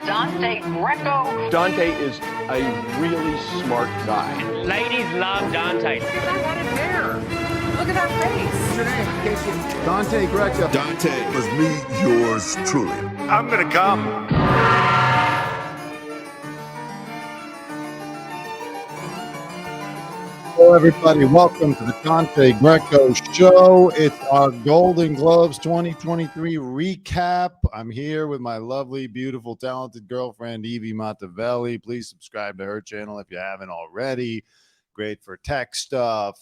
Dante Greco. Dante is a really smart guy. Ladies love Dante. Look at that head of hair. Look at that face. What's your name, Casey? Dante Greco. Dante was me, yours truly. I'm gonna come. Hello, everybody. Welcome to the Dante Greco Show. It's our Golden Globes 2023 recap. I'm here with my lovely, beautiful, talented girlfriend, Evie Montevelli. Please subscribe to her channel if you haven't already. Great for tech stuff,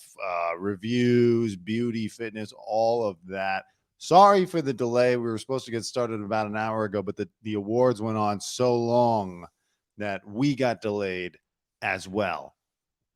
reviews, beauty, fitness, all of that. Sorry for the delay. We were supposed to get started about an hour ago, but the awards went on so long that we got delayed as well.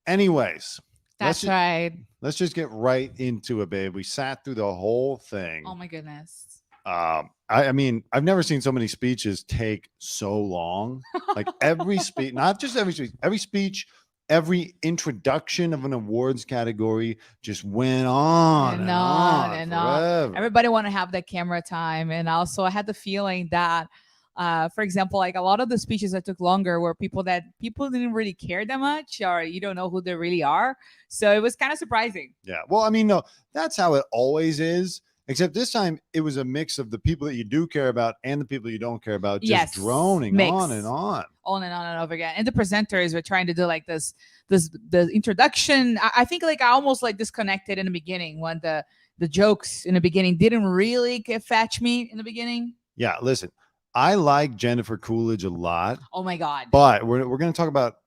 Anyways, that's right. Let's just get right into it, babe. We sat through the whole thing. Oh my goodness. I mean, I've never seen so many speeches take so long. Like every speech, not just every speech, every introduction of an awards category just went on and on. Everybody want to have that camera time, and also I had the feeling that. For example, like a lot of the speeches that took longer were people didn't really care that much, or you don't know who they really are. So it was kind of surprising. Yeah. Well, I mean, no, that's how it always is. Except this time it was a mix of the people that you do care about and the people you don't care about, just droning on and on and over again. And the presenters were trying to do like the introduction. I think like I almost like disconnected in the beginning when the jokes in the beginning didn't really fetch me in the beginning. Yeah. Listen. I like Jennifer Coolidge a lot. Oh my God! But we're going to talk about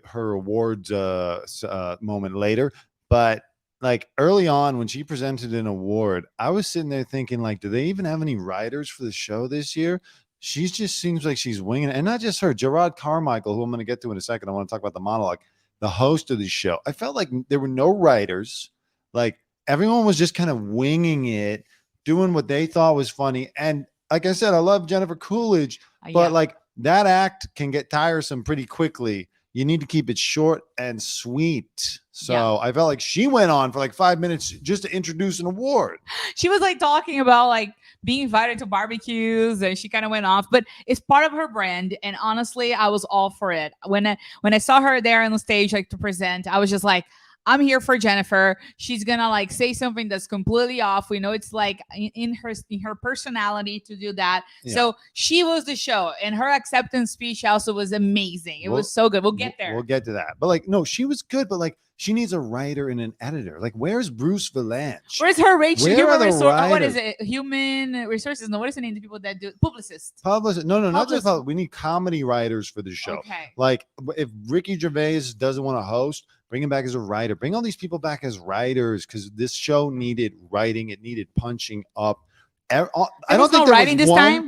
her awards moment later. But like early on when she presented an award, I was sitting there thinking like, do they even have any writers for the show this year? She just seems like she's winging it, and not just her. Gerard Carmichael, who I'm going to get to in a second. I want to talk about the monologue. The host of the show. I felt like there were no writers. Like everyone was just kind of winging it, doing what they thought was funny. And like I said, I love Jennifer Coolidge, but like that act can get tiresome pretty quickly. You need to keep it short and sweet. So I felt like she went on for like 5 minutes just to introduce an award. She was like talking about like being invited to barbecues, and she kind of went off, but it's part of her brand. And honestly, I was all for it. When I saw her there on the stage, like to present, I was just like, I'm here for Jennifer. She's gonna like say something that's completely off. We know it's like in her personality to do that. Yeah. So she was the show, and her acceptance speech also was amazing. It was so good. We'll get there. We'll get to that. But like, no, she was good. But like, she needs a writer and an editor. Like, where's Bruce Vilanch? Where's her Rachel? Where are the writers? What is it? Human resources? No, what is the name of the people that do publicists? Publicists? No, not just publicists. We need comedy writers for the show. Okay. Like, if Ricky Gervais doesn't want to host, bring him back as a writer. Bring all these people back as writers, because this show needed writing. It needed punching up. I don't think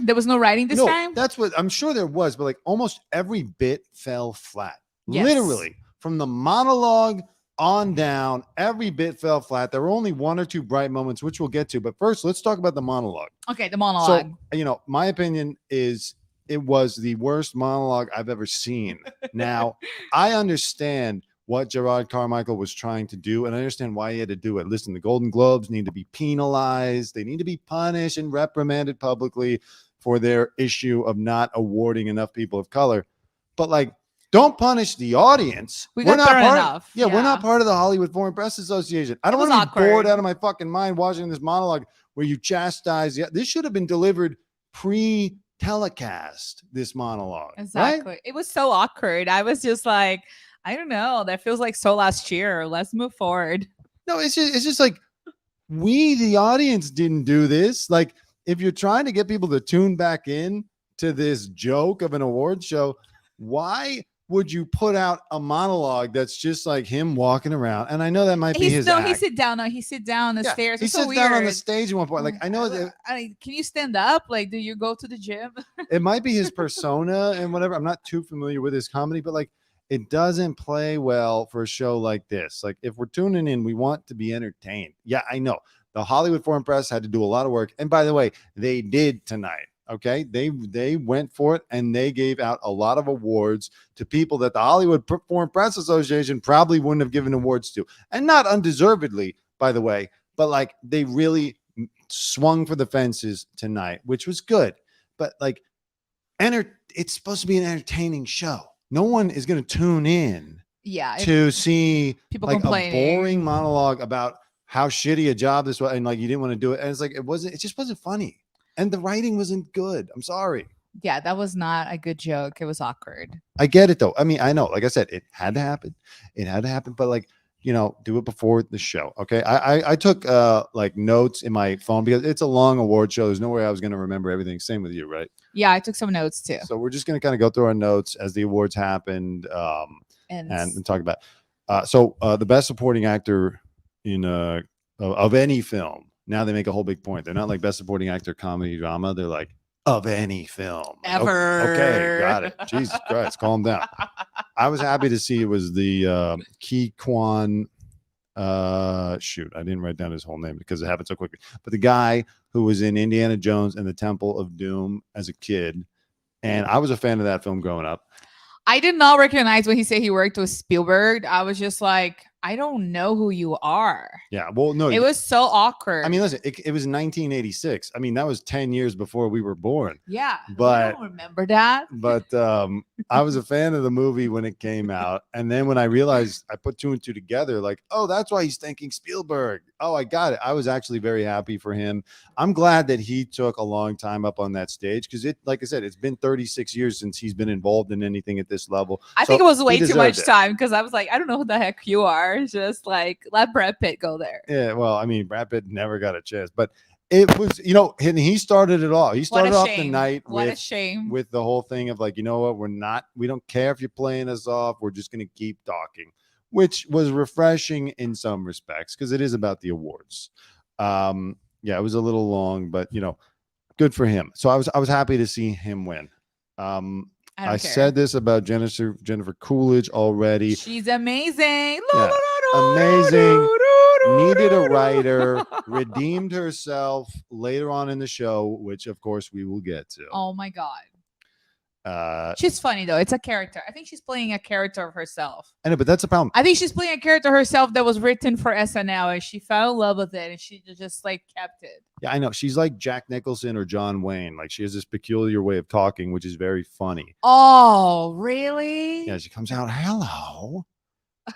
there was no writing this time. That's what I'm sure there was, but like almost every bit fell flat. Yes. Literally, from the monologue on down, every bit fell flat. There were only one or two bright moments, which we'll get to. But first, let's talk about the monologue. Okay, the monologue. So, my opinion is it was the worst monologue I've ever seen. Now, I understand what Gerard Carmichael was trying to do, and I understand why he had to do it. Listen, the Golden Globes need to be penalized. They need to be punished and reprimanded publicly for their issue of not awarding enough people of color. But like, don't punish the audience. We're not part enough. We're not part of the Hollywood Foreign Press Association. I don't want to be bored out of my fucking mind watching this monologue where you chastise. This should have been delivered pre-telecast, this monologue. Exactly. Right? It was so awkward. I was just like, I don't know. That feels like so last year. Let's move forward. No, it's just like we, the audience, didn't do this. Like, if you're trying to get people to tune back in to this joke of an award show, why would you put out a monologue that's just like him walking around? And I know that might be his act. He sit down. No, he sit down on the stairs. He sits down on the stage at one point. Like, I know that. Can you stand up? Like, do you go to the gym? It might be his persona and whatever. I'm not too familiar with his comedy, but like, it doesn't play well for a show like this. Like, if we're tuning in, we want to be entertained. Yeah, I know. The Hollywood Foreign Press had to do a lot of work. And by the way, they did tonight. Okay, they went for it, and they gave out a lot of awards to people that the Hollywood Foreign Press Association probably wouldn't have given awards to, and not undeservedly, by the way. But like, they really swung for the fences tonight, which was good. But like, it's supposed to be an entertaining show. No one is going to tune in Yeah. to see people like a complaining. boring monologue about how shitty a job this was, and like you didn't want to do it. And it's like it just wasn't funny. And the writing wasn't good. I'm sorry. Yeah, that was not a good joke. It was awkward. I get it though. I mean, I know, like I said, it had to happen. It had to happen, but like, you know, do it before the show. Okay. I took like notes in my phone because it's a long award show. There's no way I was going to remember everything. Same with you, right? Yeah, I took some notes too. So we're just going to kind of go through our notes as the awards happened and talk about. So the best supporting actor in of any film. Now they make a whole big point. They're not like best supporting actor comedy drama. They're like of any film ever. Okay, got it. Jesus Christ, calm down. I was happy to see it was the Ki Kwan. Shoot, I didn't write down his whole name because it happened so quickly. But the guy who was in Indiana Jones and the Temple of Doom as a kid, and I was a fan of that film growing up. I did not recognize when he said he worked with Spielberg. I was just like, I don't know who you are. Yeah, well, no, it was so awkward. I mean, listen, it was 1986. I mean, that was 10 years before we were born. Yeah, but I don't remember that. But I was a fan of the movie when it came out, and then when I realized, I put two and two together, like, oh, that's why he's thanking Spielberg. Oh, I got it. I was actually very happy for him. I'm glad that he took a long time up on that stage because like I said, it's been 36 years since he's been involved in anything at this level. I think it was way too much time because I was like, I don't know who the heck you are. Just like let Brad Pitt go there. Yeah, well, I mean, Brad Pitt never got a chance, but it was, you know, and he started it all. He started off the night with the whole thing of like, you know what, we don't care if you're playing us off. We're just going to keep talking, which was refreshing in some respects because it is about the awards. Yeah, it was a little long, but you know, good for him. So I was happy to see him win. I said this about Jennifer Coolidge already. She's amazing. Yeah, amazing. Needed a writer, redeemed herself later on in the show, which of course we will get to. Oh my God. She's funny though. It's a character. I think she's playing a character of herself. I know, but that's a problem. I think she's playing a character herself that was written for SNL, and she fell in love with it, and she just like kept it. Yeah, I know. She's like Jack Nicholson or John Wayne. Like she has this peculiar way of talking, which is very funny. Oh, really? Yeah, she comes out, hello.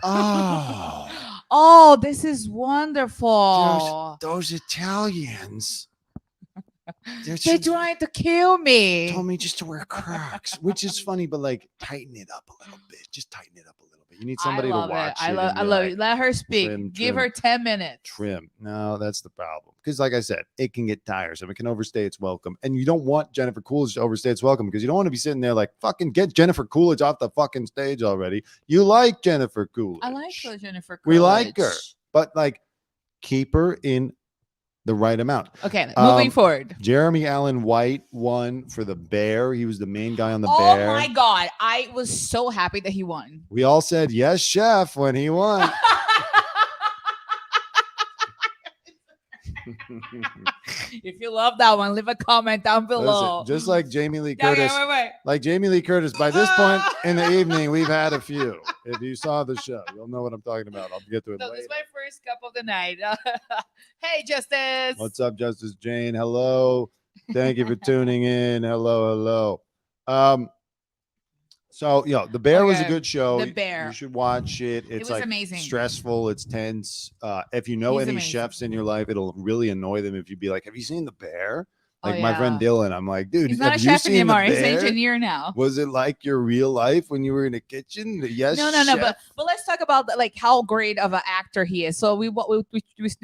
Oh. Oh, this is wonderful. Those Italians. They're trying to kill me. Told me just to wear Crocs, which is funny, but like tighten it up a little bit. Just tighten it up a little bit. You need somebody to watch. I love it. Let her speak. Give her 10 minutes. Trim. No, that's the problem. Because like I said, it can get tiresome. It can overstay its welcome. And you don't want Jennifer Coolidge to overstay its welcome because you don't want to be sitting there like, fucking get Jennifer Coolidge off the fucking stage already. You like Jennifer Coolidge. I like Jennifer Coolidge. We like her. But like, keep her in the right amount. Okay, moving forward. Jeremy Allen White won for The Bear. He was the main guy on The Bear. Oh my God. I was so happy that he won. We all said, yes, chef, when he won. If you love that one, leave a comment down below. Listen, just like Jamie Lee Curtis. Like Jamie Lee Curtis, by this point in the evening, we've had a few. If you saw the show, you'll know what I'm talking about. I'll get to it later. This is my first cup of the night. Hey, Justice. What's up, Justice Jane? Hello. Thank you for tuning in. Hello. So, you know, The Bear was a good show. The Bear. You should watch it. It's like amazing. Stressful. It's tense. If you know any chefs in your life, it'll really annoy them if you be like, have you seen The Bear? Like my friend Dylan. I'm like, dude, he's not a chef anymore. He's an engineer now. Was it like your real life when you were in a kitchen? Yes. No. But let's talk about like how great of an actor he is. So we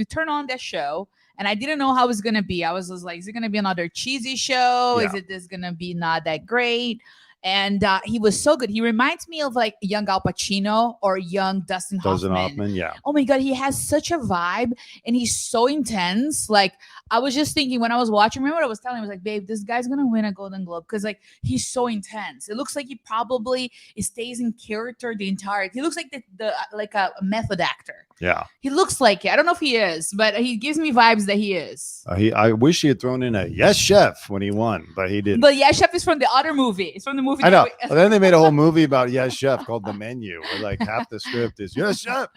turn on that show. And I didn't know how it was going to be. I was just like, is it going to be another cheesy show? Yeah. Is it this going to be not that great? And he was so good. He reminds me of like young Al Pacino or young Dustin Hoffman. Yeah. Oh my God, he has such a vibe and he's so intense. Like I was just thinking when I was watching, remember what I was telling him? I was like, babe, this guy's going to win a Golden Globe because like he's so intense. It looks like he probably stays in character the entire. He looks like the like a method actor. Yeah. He looks like it. I don't know if he is, but he gives me vibes that he is. I wish he had thrown in a yes chef when he won, but he didn't. But yes chef is from the other movie. It's from the movie. I know. Well, then they made a whole movie about yes chef called The Menu, where like half the script is yes chef.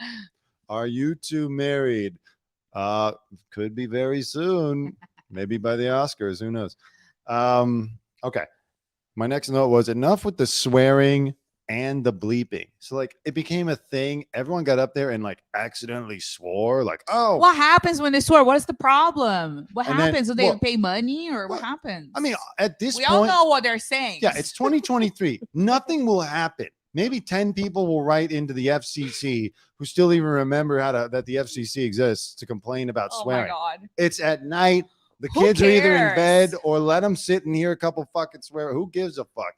Are you two married? Could be very soon. Maybe by the Oscars. Who knows? Okay. my next note was enough with the swearing and the bleeping. So like it became a thing. Everyone got up there and like accidentally swore. Like, oh, What happens when they swear? What is the problem? What And then- happens? Do they well- pay money or what well, happens? I mean, at this we point, all know what they're saying. yeah, it's 2023. Nothing will happen. Maybe 10 people will write into the FCC who still even remember that the FCC exists to complain about oh swearing. my god. It's at night. The Who kids are either in cares? bed or let them sit and hear a couple fucking swear. Who gives a fuck?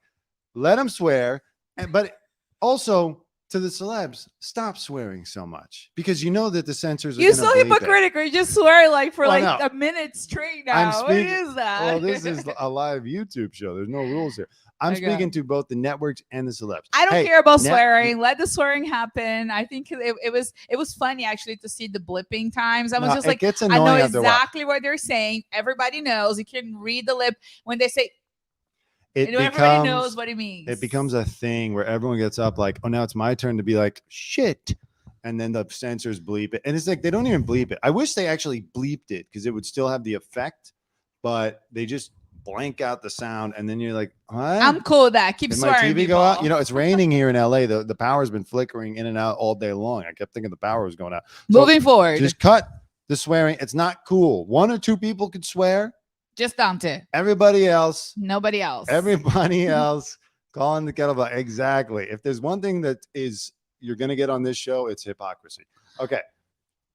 Let them swear. But also to the celebs, stop swearing so much because you know that the censors are You gonna so bleep it. hypocritical. You just swear like for Well, like no. a minute straight now. What speaking- is that? Well, this is a live YouTube show. There's no rules here. I'm Okay. speaking to both the networks and the celebs. I don't Hey, care about net- swearing. Let the swearing happen. I think it was funny actually to see the blipping times. I was No, just it like, gets I annoying know after a while. exactly what they're saying. Everybody knows. You can read the lip when they say. It Everybody knows becomes what it means. it becomes a thing where everyone gets up like, oh, now it's my turn to be like, shit. And then the censors bleep it. And it's like they don't even bleep it. I wish they actually bleeped it because it would still have the effect, but they just blank out the sound. And then you're like, what? I'm cool with that. Keep Did my swearing. TV go out? people. You know, it's raining here in LA. The power's been flickering in and out all day long. I kept thinking the power was going out. So Moving forward. just cut the swearing. It's not cool. One or two people could swear. Just Dante. Everybody else. Nobody else. Everybody else calling the kettle black. Exactly. If there's one thing that is you're gonna get on this show, it's hypocrisy. Okay.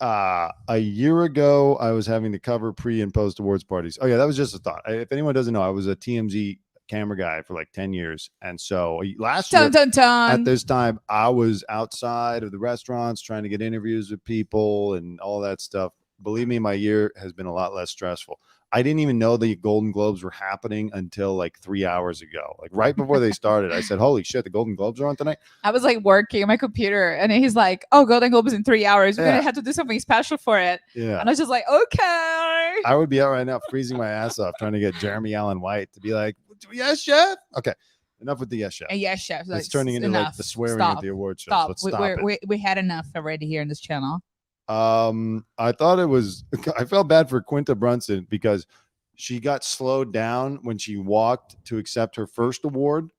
A year ago, I was having to cover pre and post awards parties. Oh yeah, that was just a thought. If anyone doesn't know, I was a TMZ camera guy for like 10 years, and so last year Dun, dun, dun. at this time, I was outside of the restaurants trying to get interviews with people and all that stuff. Believe me, my year has been a lot less stressful. I didn't even know the Golden Globes were happening until like 3 hours ago. Like right before they started, I said, holy shit, the Golden Globes are on tonight. I was like working on my computer, and he's like, "Oh, Golden Globe is in 3 hours. We're Yeah. gonna have to do something special for it." Yeah. And I was just like, "Okay." I would be out right now freezing my ass off trying to get Jeremy Allen White to be like, yes, chef. Okay. Enough with the yes, chef. And yes, chef. It's like, turning into like enough. the swearing Stop. at the award shows. Stop. Let's stop it. We had enough already here in this channel. I thought it was, I felt bad for Quinta Brunson because she got slowed down when she walked to accept her first award.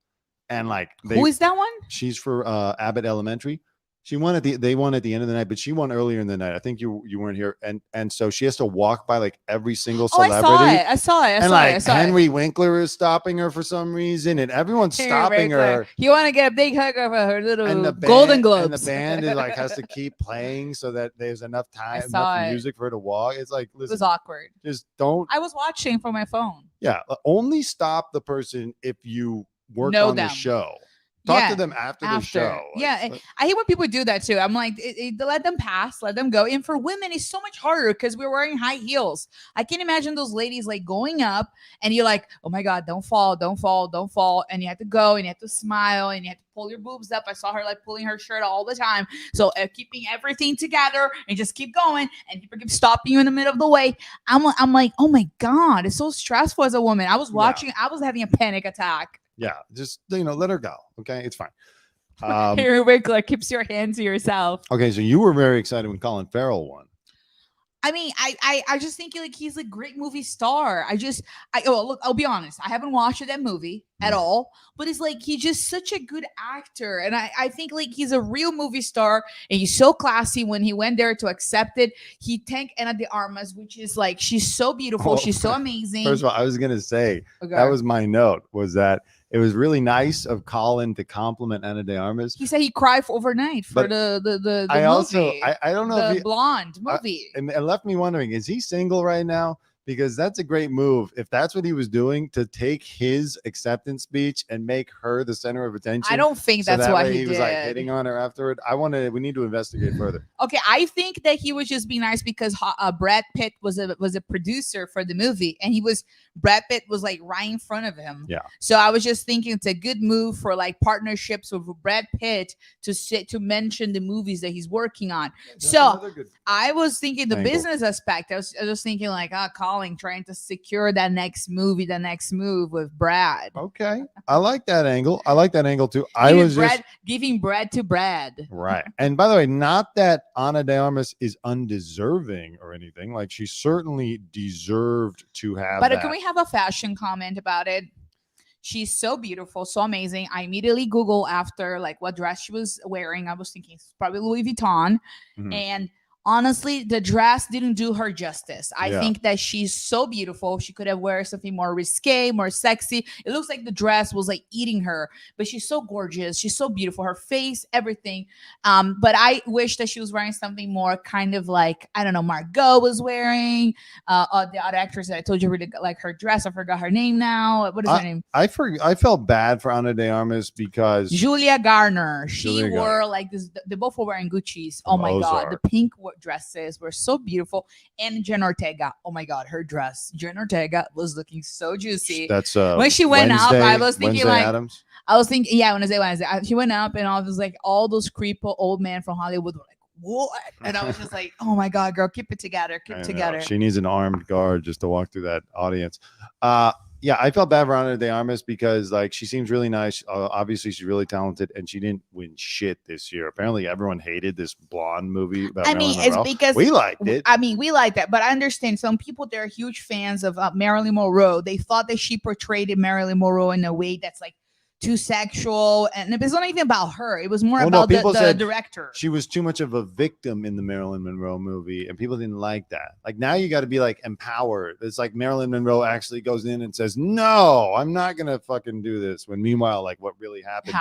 And like, Who is that one? she's for Abbott Elementary. She won they won at the end of the night, but she won earlier in the night. I think you weren't here. And so she has to walk by like every single Oh, celebrity. I saw it. And like Henry Winkler is stopping her for some reason, and everyone's stopping her. You want to get a big hug of her little And the Golden band, Globes. and the band is like has to keep playing so that there's enough time, saw enough it. music for her to walk. It's like, It was listen, awkward. just don't. I was watching from my phone. Yeah, only stop the person if you work Know on the them. show. Talk Yeah, to them after the show. Yeah, I hate when people do that too. I'm like, let them pass, let them go. And for women, it's so much harder because we're wearing high heels. I can imagine those ladies like going up, and you're like, oh my god, don't fall, don't fall, don't fall, and you have to go, and you have to smile, and you have to pull your boobs up. I saw her like pulling her shirt all the time. So keeping everything together and just keep going, and people keep stopping you in the middle of the way. I'm like, oh my god, it's so stressful as a woman. I was watching, I was having a panic attack. Yeah, just let her go. Okay, it's fine. Harry Winkler keeps your hand to yourself. Okay, so you were very excited when Colin Farrell won. I mean, I just think like he's a great movie star. Look, I'll be honest. I haven't watched that movie at all, but it's like he's just such a good actor, and I think like he's a real movie star, and he's so classy. When he went there to accept it, he thanked Ana de Armas, which is like she's so beautiful, she's so amazing. First of all, I was gonna say Okay. that was my note. Was that it was really nice of Colin to compliment Ana de Armas. He said he cried for overnight for But the I movie, also I don't know the if he, blonde movie. and it left me wondering, is he single right now? Because that's a great move. If that's what he was doing, to take his acceptance speech and make her the center of attention. I don't think so that's that what way he he did. was like hitting on her afterward. We need to investigate further. Okay, I think that he was just being nice because Brad Pitt was a producer for the movie, and Brad Pitt was like right in front of him. Yeah. So I was just thinking it's a good move for like partnerships with Brad Pitt to mention the movies that he's working on. So I was thinking the Angle. business aspect. I was thinking like, Colin trying to secure that next movie, the next move with Brad. Okay, I like that angle. I like that angle too. Giving bread to Brad. Right. And by the way, not that Ana de Armas is undeserving or anything. Like she certainly deserved to have But that. can we have a fashion comment about it? She's so beautiful, so amazing. I immediately Google after like what dress she was wearing. I was thinking it's probably Louis Vuitton, Mhm. and honestly, the dress didn't do her justice. I Yeah. think that she's so beautiful. She could have wear something more risque, more sexy. It looks like the dress was like eating her, but she's so gorgeous. She's so beautiful. Her face, everything. But I wish that she was wearing something more kind of like, I don't know, Margot was wearing. The other actress that I told you really like her dress. I forgot her name now. What is her name? I felt bad for Ana de Armas because Julia Garner. She Julia wore Garner. like this. They both were wearing Gucci's. Oh From my god, Ozark. the pink dresses were so beautiful. And Jen Ortega. Oh my god, her dress. Jen Ortega was looking so juicy. that's When she went up, I was thinking Wednesday like, Addams. I was thinking, yeah, Wednesday. She went up, and I was like, all those creepo old men from Hollywood were like, what? And I was just like, oh my god, girl, keep it together, keep I it know. together. She needs an armed guard just to walk through that audience. Yeah, I felt bad for Ana de Armas because like she seems really nice. Obviously, she's really talented, and she didn't win shit this year. Apparently, everyone hated this blonde movie about I Marilyn mean, it's Monroe. because We liked it. I mean, we like that, but I understand some people, they're huge fans of Marilyn Monroe. They thought that she portrayed Marilyn Monroe in a way that's like too sexual, and it's not even about her. It was more Well, no, about people the said director. She was too much of a victim in the Marilyn Monroe movie, and people didn't like that. Like now, you got to be like empowered. It's like Marilyn Monroe actually goes in and says, "No, I'm not gonna fucking do this." When meanwhile, like what really happened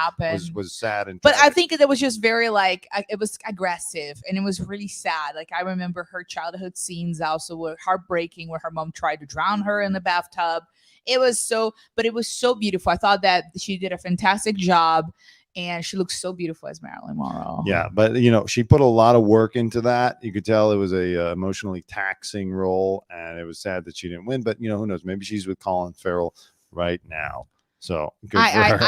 was sad and. But I tragic. think it was just very like it was aggressive, and it was really sad. Like I remember her childhood scenes also were heartbreaking, where her mom tried to drown her in the bathtub. It was so beautiful. I thought that she did a fantastic job, and she looks so beautiful as Marilyn Monroe. Yeah, but she put a lot of work into that. You could tell it was a emotionally taxing role, and it was sad that she didn't win. But who knows? Maybe she's with Colin Farrell right now. So good for her.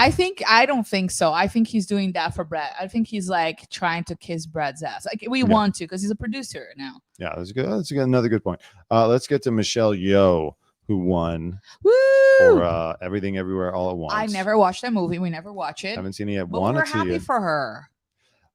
I don't think so. I think he's doing that for Brad. I think he's like trying to kiss Brad's ass. Like we want to, because he's a producer now. Yeah, that's good. That's another good point. Let's get to Michelle Yeoh, who won for Everything Everywhere All at Once. I never watched that movie. We never watch it. Haven't seen it yet. But we were happy for her.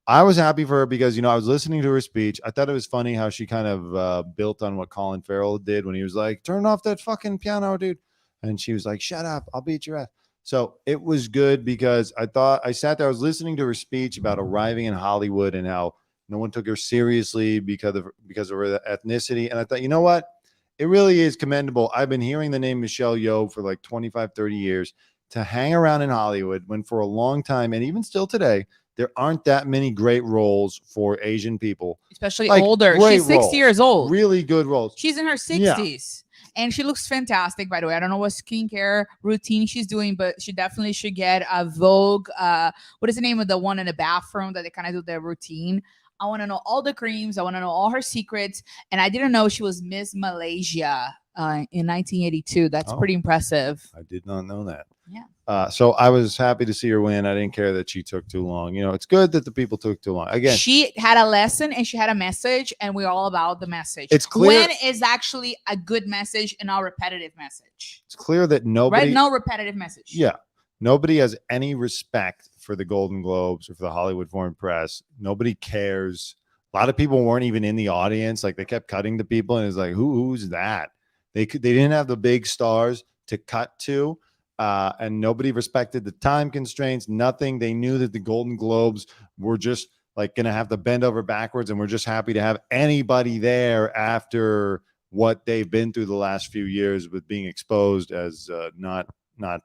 I was happy for her because I was listening to her speech. I thought it was funny how she kind of built on what Colin Farrell did when he was like, "Turn off that fucking piano, dude," and she was like, "Shut up, I'll beat your ass." So it was good because I sat there, I was listening to her speech about arriving in Hollywood and how no one took her seriously because of her ethnicity. And I thought, you know what? It really is commendable. I've been hearing the name Michelle Yeoh for like 25, 30 years to hang around in Hollywood when for a long time, and even still today, there aren't that many great roles for Asian people. Especially older. She's 60 roles. years old. Really good roles. She's in her 60s. And she looks fantastic, by the way. I don't know what skincare routine she's doing, but she definitely should get a Vogue. What is the name of the one in the bathroom that they kind of do their routine? I want to know all the creams. I want to know all her secrets. And I didn't know she was Miss Malaysia in 1982. That's pretty impressive. I did not know that. Yeah. So I was happy to see her win. I didn't care that she took too long. It's good that the people took too long. Again, she had a lesson and she had a message, and we're all about the message. It's clear when is actually a good message and not a repetitive message. It's clear that nobody, right? No repetitive message. Yeah. Nobody has any respect for the Golden Globes or for the Hollywood Foreign Press. Nobody cares. A lot of people weren't even in the audience. Like they kept cutting to people, and it's like, who's that? They didn't have the big stars to cut to. And nobody respected the time constraints, nothing. They knew that the Golden Globes were just like going to have to bend over backwards, and we're just happy to have anybody there after what they've been through the last few years with being exposed as not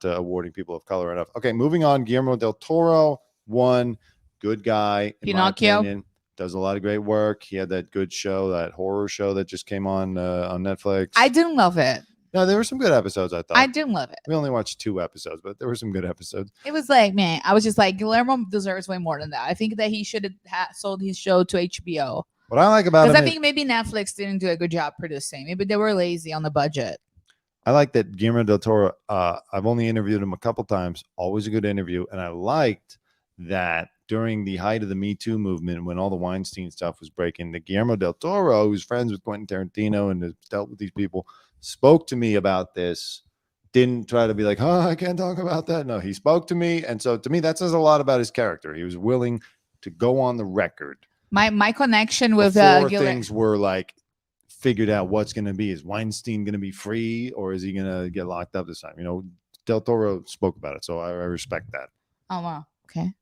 awarding people of color enough. Okay, moving on. Guillermo del Toro won. Good guy. Pinocchio. Does a lot of great work. He had that good show, that horror show that just came on Netflix. I didn't love it. No, there were some good episodes, I thought. I didn't love it. We only watched 2 episodes, but there were some good episodes. It was like, man, I was just like, Guillermo deserves way more than that. I think that he should have sold his show to HBO. What I like about him, because I think maybe Netflix didn't do a good job producing. Maybe they were lazy on the budget. I like that Guillermo del Toro. I've only interviewed him a couple times. Always a good interview, and I liked that during the height of the Me Too movement, when all the Weinstein stuff was breaking, that Guillermo del Toro, who's friends with Quentin Tarantino and has dealt with these people, spoke to me about this. Didn't try to be like, oh, I can't talk about that. No, he spoke to me. And so to me, that says a lot about his character. He was willing to go on the record. My connection with things were like figured out what's going to be. Is Weinstein going to be free, or is he going to get locked up this time? Del Toro spoke about it, so I respect that. Oh wow. Okay.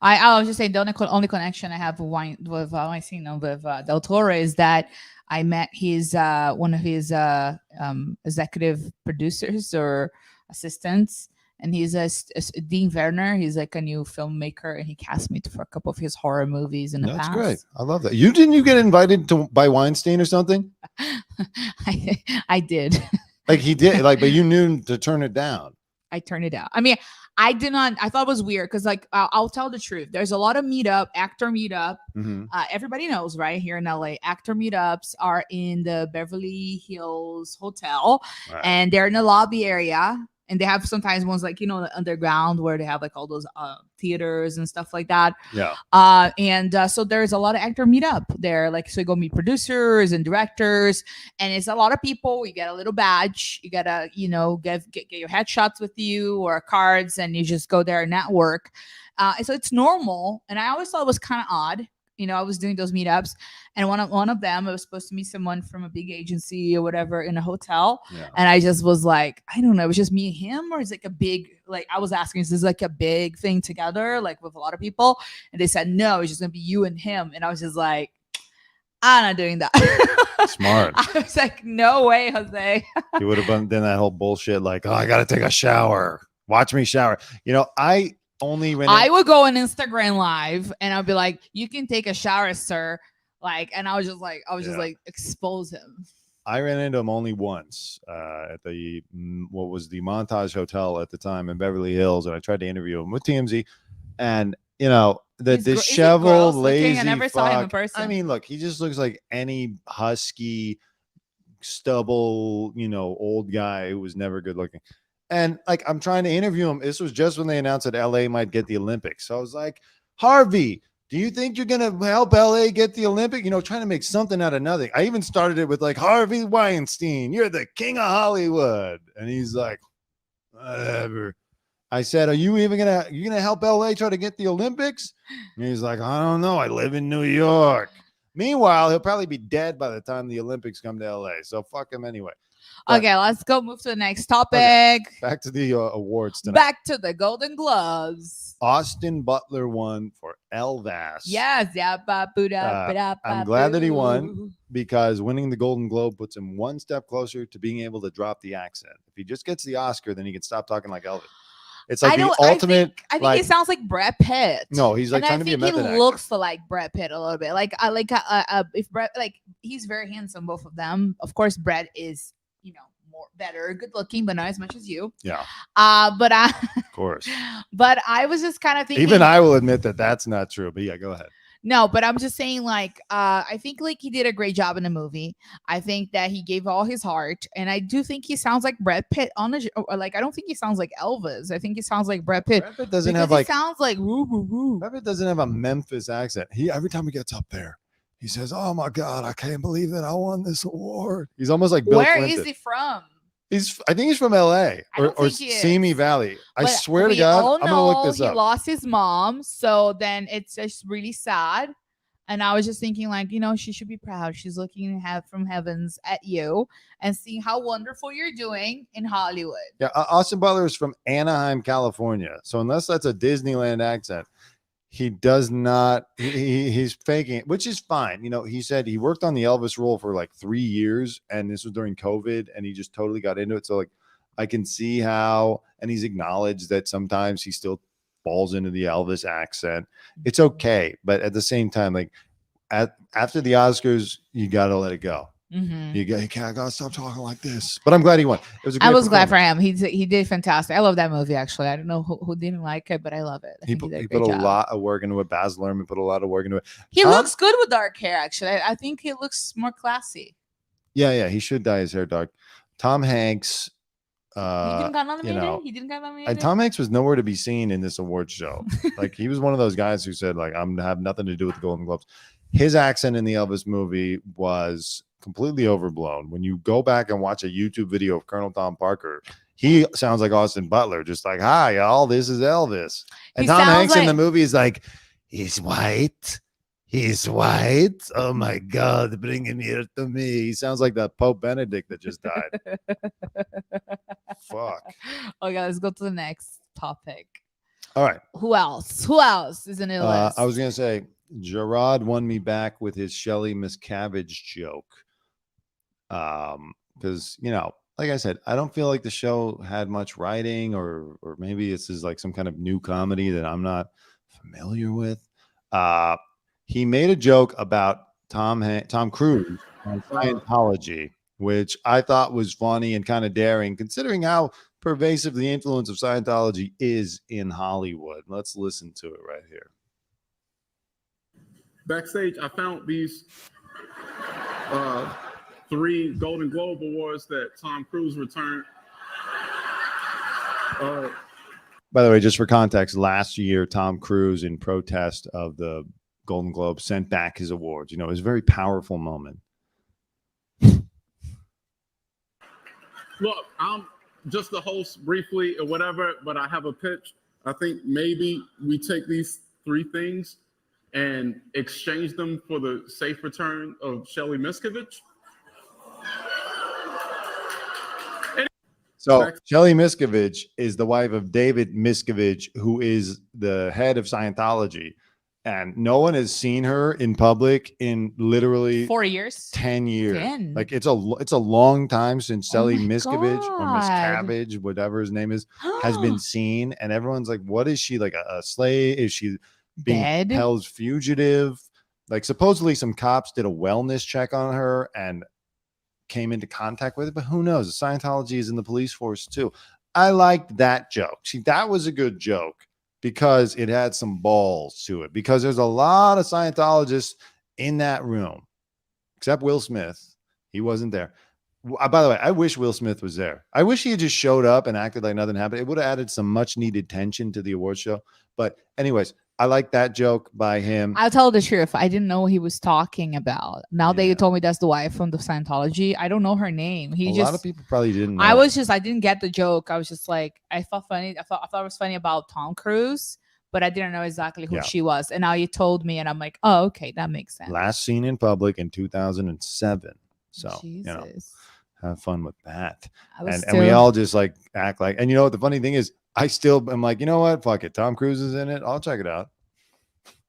I was just saying the only connection I have with Weinstein with Del Toro is that I met his one of his executive producers or assistants, and he's Dean Werner. He's like a new filmmaker, and he cast me for a couple of his horror movies in the That's past. great. I love that. You get invited to by Weinstein or something? I did. Like he did, like, but you knew to turn it down. I turned it down. I mean, I did not. I thought it was weird because, like, I'll tell the truth. There's a lot of actor meetup. Mm-hmm. Everybody knows, right? Here in LA, actor meetups are in the Beverly Hills Hotel, Right. and they're in the lobby area. And they have sometimes ones like, the underground where they have like all those theaters and stuff like that. Yeah. So there's a lot of actor meetup there. Like, so you go meet producers and directors, and it's a lot of people. You get a little badge. You gotta, get your headshots with you or cards, and you just go there and network. So it's normal. And I always thought it was kind of odd. I was doing those meetups, and one of them, I was supposed to meet someone from a big agency or whatever in a hotel. Yeah. And I just was like, I don't know, it was just me and him, or is it like a big, like, I was asking, is this like a big thing together, like with a lot of people? And they said, no, it's just gonna be you and him. And I was just like, I'm not doing that. Smart. I was like, no way, Jose. You would have done that whole bullshit, like, oh, I gotta take a shower. Watch me shower. I would go on Instagram Live and I'd be like, you can take a shower, sir. Like, and I was just like, expose him. I ran into him only once at what was the Montage Hotel at the time in Beverly Hills, and I tried to interview him with TMZ, and the disheveled, lazy. I never saw him in person. I mean, look, he just looks like any husky, stubble, old guy who was never good looking. And like, I'm trying to interview him. This was just when they announced that LA might get the Olympics. So I was like, Harvey, do you think you're going to help LA get the Olympic? Trying to make something out of nothing. I even started it with like, Harvey Weinstein, you're the king of Hollywood. And he's like, whatever. I said, are you even going to help LA try to get the Olympics? And he's like, I don't know. I live in New York. Meanwhile, he'll probably be dead by the time the Olympics come to LA. So fuck him anyway. But, okay, let's move to the next topic. Okay, back to the awards tonight. Back to the Golden Globes. Austin Butler won for Elvis. Yes, yeah. I'm glad that he won, because winning the Golden Globe puts him one step closer to being able to drop the accent. If he just gets the Oscar, then he can stop talking like Elvis. It's like the ultimate. I think he sounds like Brad Pitt. No, he's like trying to be a method actor. He looks like Brad Pitt a little bit. If Brad, he's very handsome, both of them. Of course, Brad is, more better, good looking, but not as much as you. Yeah. Of course. But I was just kind of thinking. Even I will admit that that's not true. But yeah, go ahead. No, but I'm just saying, I think he did a great job in the movie. I think that he gave all his heart, and I do think he sounds like Brad Pitt I don't think he sounds like Elvis. I think he sounds like Brad Pitt. Brad Pitt doesn't have sounds like woo woo woo. Brad Pitt doesn't have a Memphis accent. Every time he gets up there, he says, "Oh my God, I can't believe that I won this award." He's almost like Bill Clinton. Where is he from? I think he's from LA or Simi Valley. I swear to God, I'm gonna look this up. He lost his mom, so then it's just really sad. And I was just thinking, she should be proud. She's looking from heavens at you and seeing how wonderful you're doing in Hollywood. Yeah, Austin Butler is from Anaheim, California. So unless that's a Disneyland accent, he does not. He's faking it, which is fine. He said he worked on the Elvis role for like 3 years, and this was during COVID, and he just totally got into it. So I can see how, and he's acknowledged that sometimes he still falls into the Elvis accent. It's okay, but at the same time, after the Oscars, you got to let it go. Mm-hmm. You gotta stop talking like this. But I'm glad he won. It was. I was glad for him. He did fantastic. I love that movie. Actually, I don't know who didn't like it, but I love it. He put a lot of work into it. Baz Luhrmann put a lot of work into it. He looks good with dark hair. Actually, I think he looks more classy. Yeah. He should dye his hair dark. Tom Hanks. He didn't get nominated. He didn't get nominated. And Tom Hanks was nowhere to be seen in this awards show. He was one of those guys who said, I'm have nothing to do with the Golden Globes. His accent in the Elvis movie was completely overblown. When you go back and watch a YouTube video of Colonel Tom Parker, he sounds like Austin Butler, just like, "Hi, y'all, this is Elvis." And Tom Hanks in the movie is like, he's white, He's white. Oh my God, bring him here to me. He sounds like that Pope Benedict that just died. Fuck. Okay, let's go to the next topic. All right. Who else? Who else is in the list? I was gonna say Gerard won me back with his Shelly Miscavige joke. Because like I said, I don't feel like the show had much writing, or maybe this is like some kind of new comedy that I'm not familiar with. He made a joke about Tom Cruise on Scientology, which I thought was funny and kind of daring, considering how pervasive the influence of Scientology is in Hollywood. Let's listen to it right here. Backstage, I found these 3 Golden Globe Awards that Tom Cruise returned. By the way, just for context, last year, Tom Cruise, in protest of the Golden Globe, sent back his awards. It was a very powerful moment. Look, I'm just the host briefly or whatever, but I have a pitch. I think maybe we take these 3 things and exchange them for the safe return of Shelly Miscavige. So Shelly Miscavige is the wife of David Miscavige, who is the head of Scientology. And no one has seen her in public in literally 4 years, 10 years. 10. Like it's a long time since Shelly Miscavige or God. Miscavige, whatever his name is, has been seen. And everyone's like, what is she, like a slave? Is she being Dead? held fugitive? Like supposedly some cops did a wellness check on her and came into contact with it, but who knows? Scientology is in the police force too. I liked that joke. See, that was a good joke because it had some balls to it, because there's a lot of Scientologists in that room, except Will Smith. He wasn't there. By the way, I wish Will Smith was there. I wish he had just showed up and acted like nothing happened. It would have added some much needed tension to the award show. But anyways, I like that joke by him. I'll tell the truth. I didn't know what he was talking about. Now that you told me that's the wife from the Scientology, I don't know her name. A lot of people probably didn't know. I didn't get the joke. I was just like, I thought funny. I thought it was funny about Tom Cruise, but I didn't know exactly who she was. And now you told me, and I'm like, oh, okay, that makes sense. Last seen in public in 2007. So, Jesus. Have fun with that. And we all just like act like, and what the funny thing is, I'm like, you know what? Fuck it. Tom Cruise is in it. I'll check it out.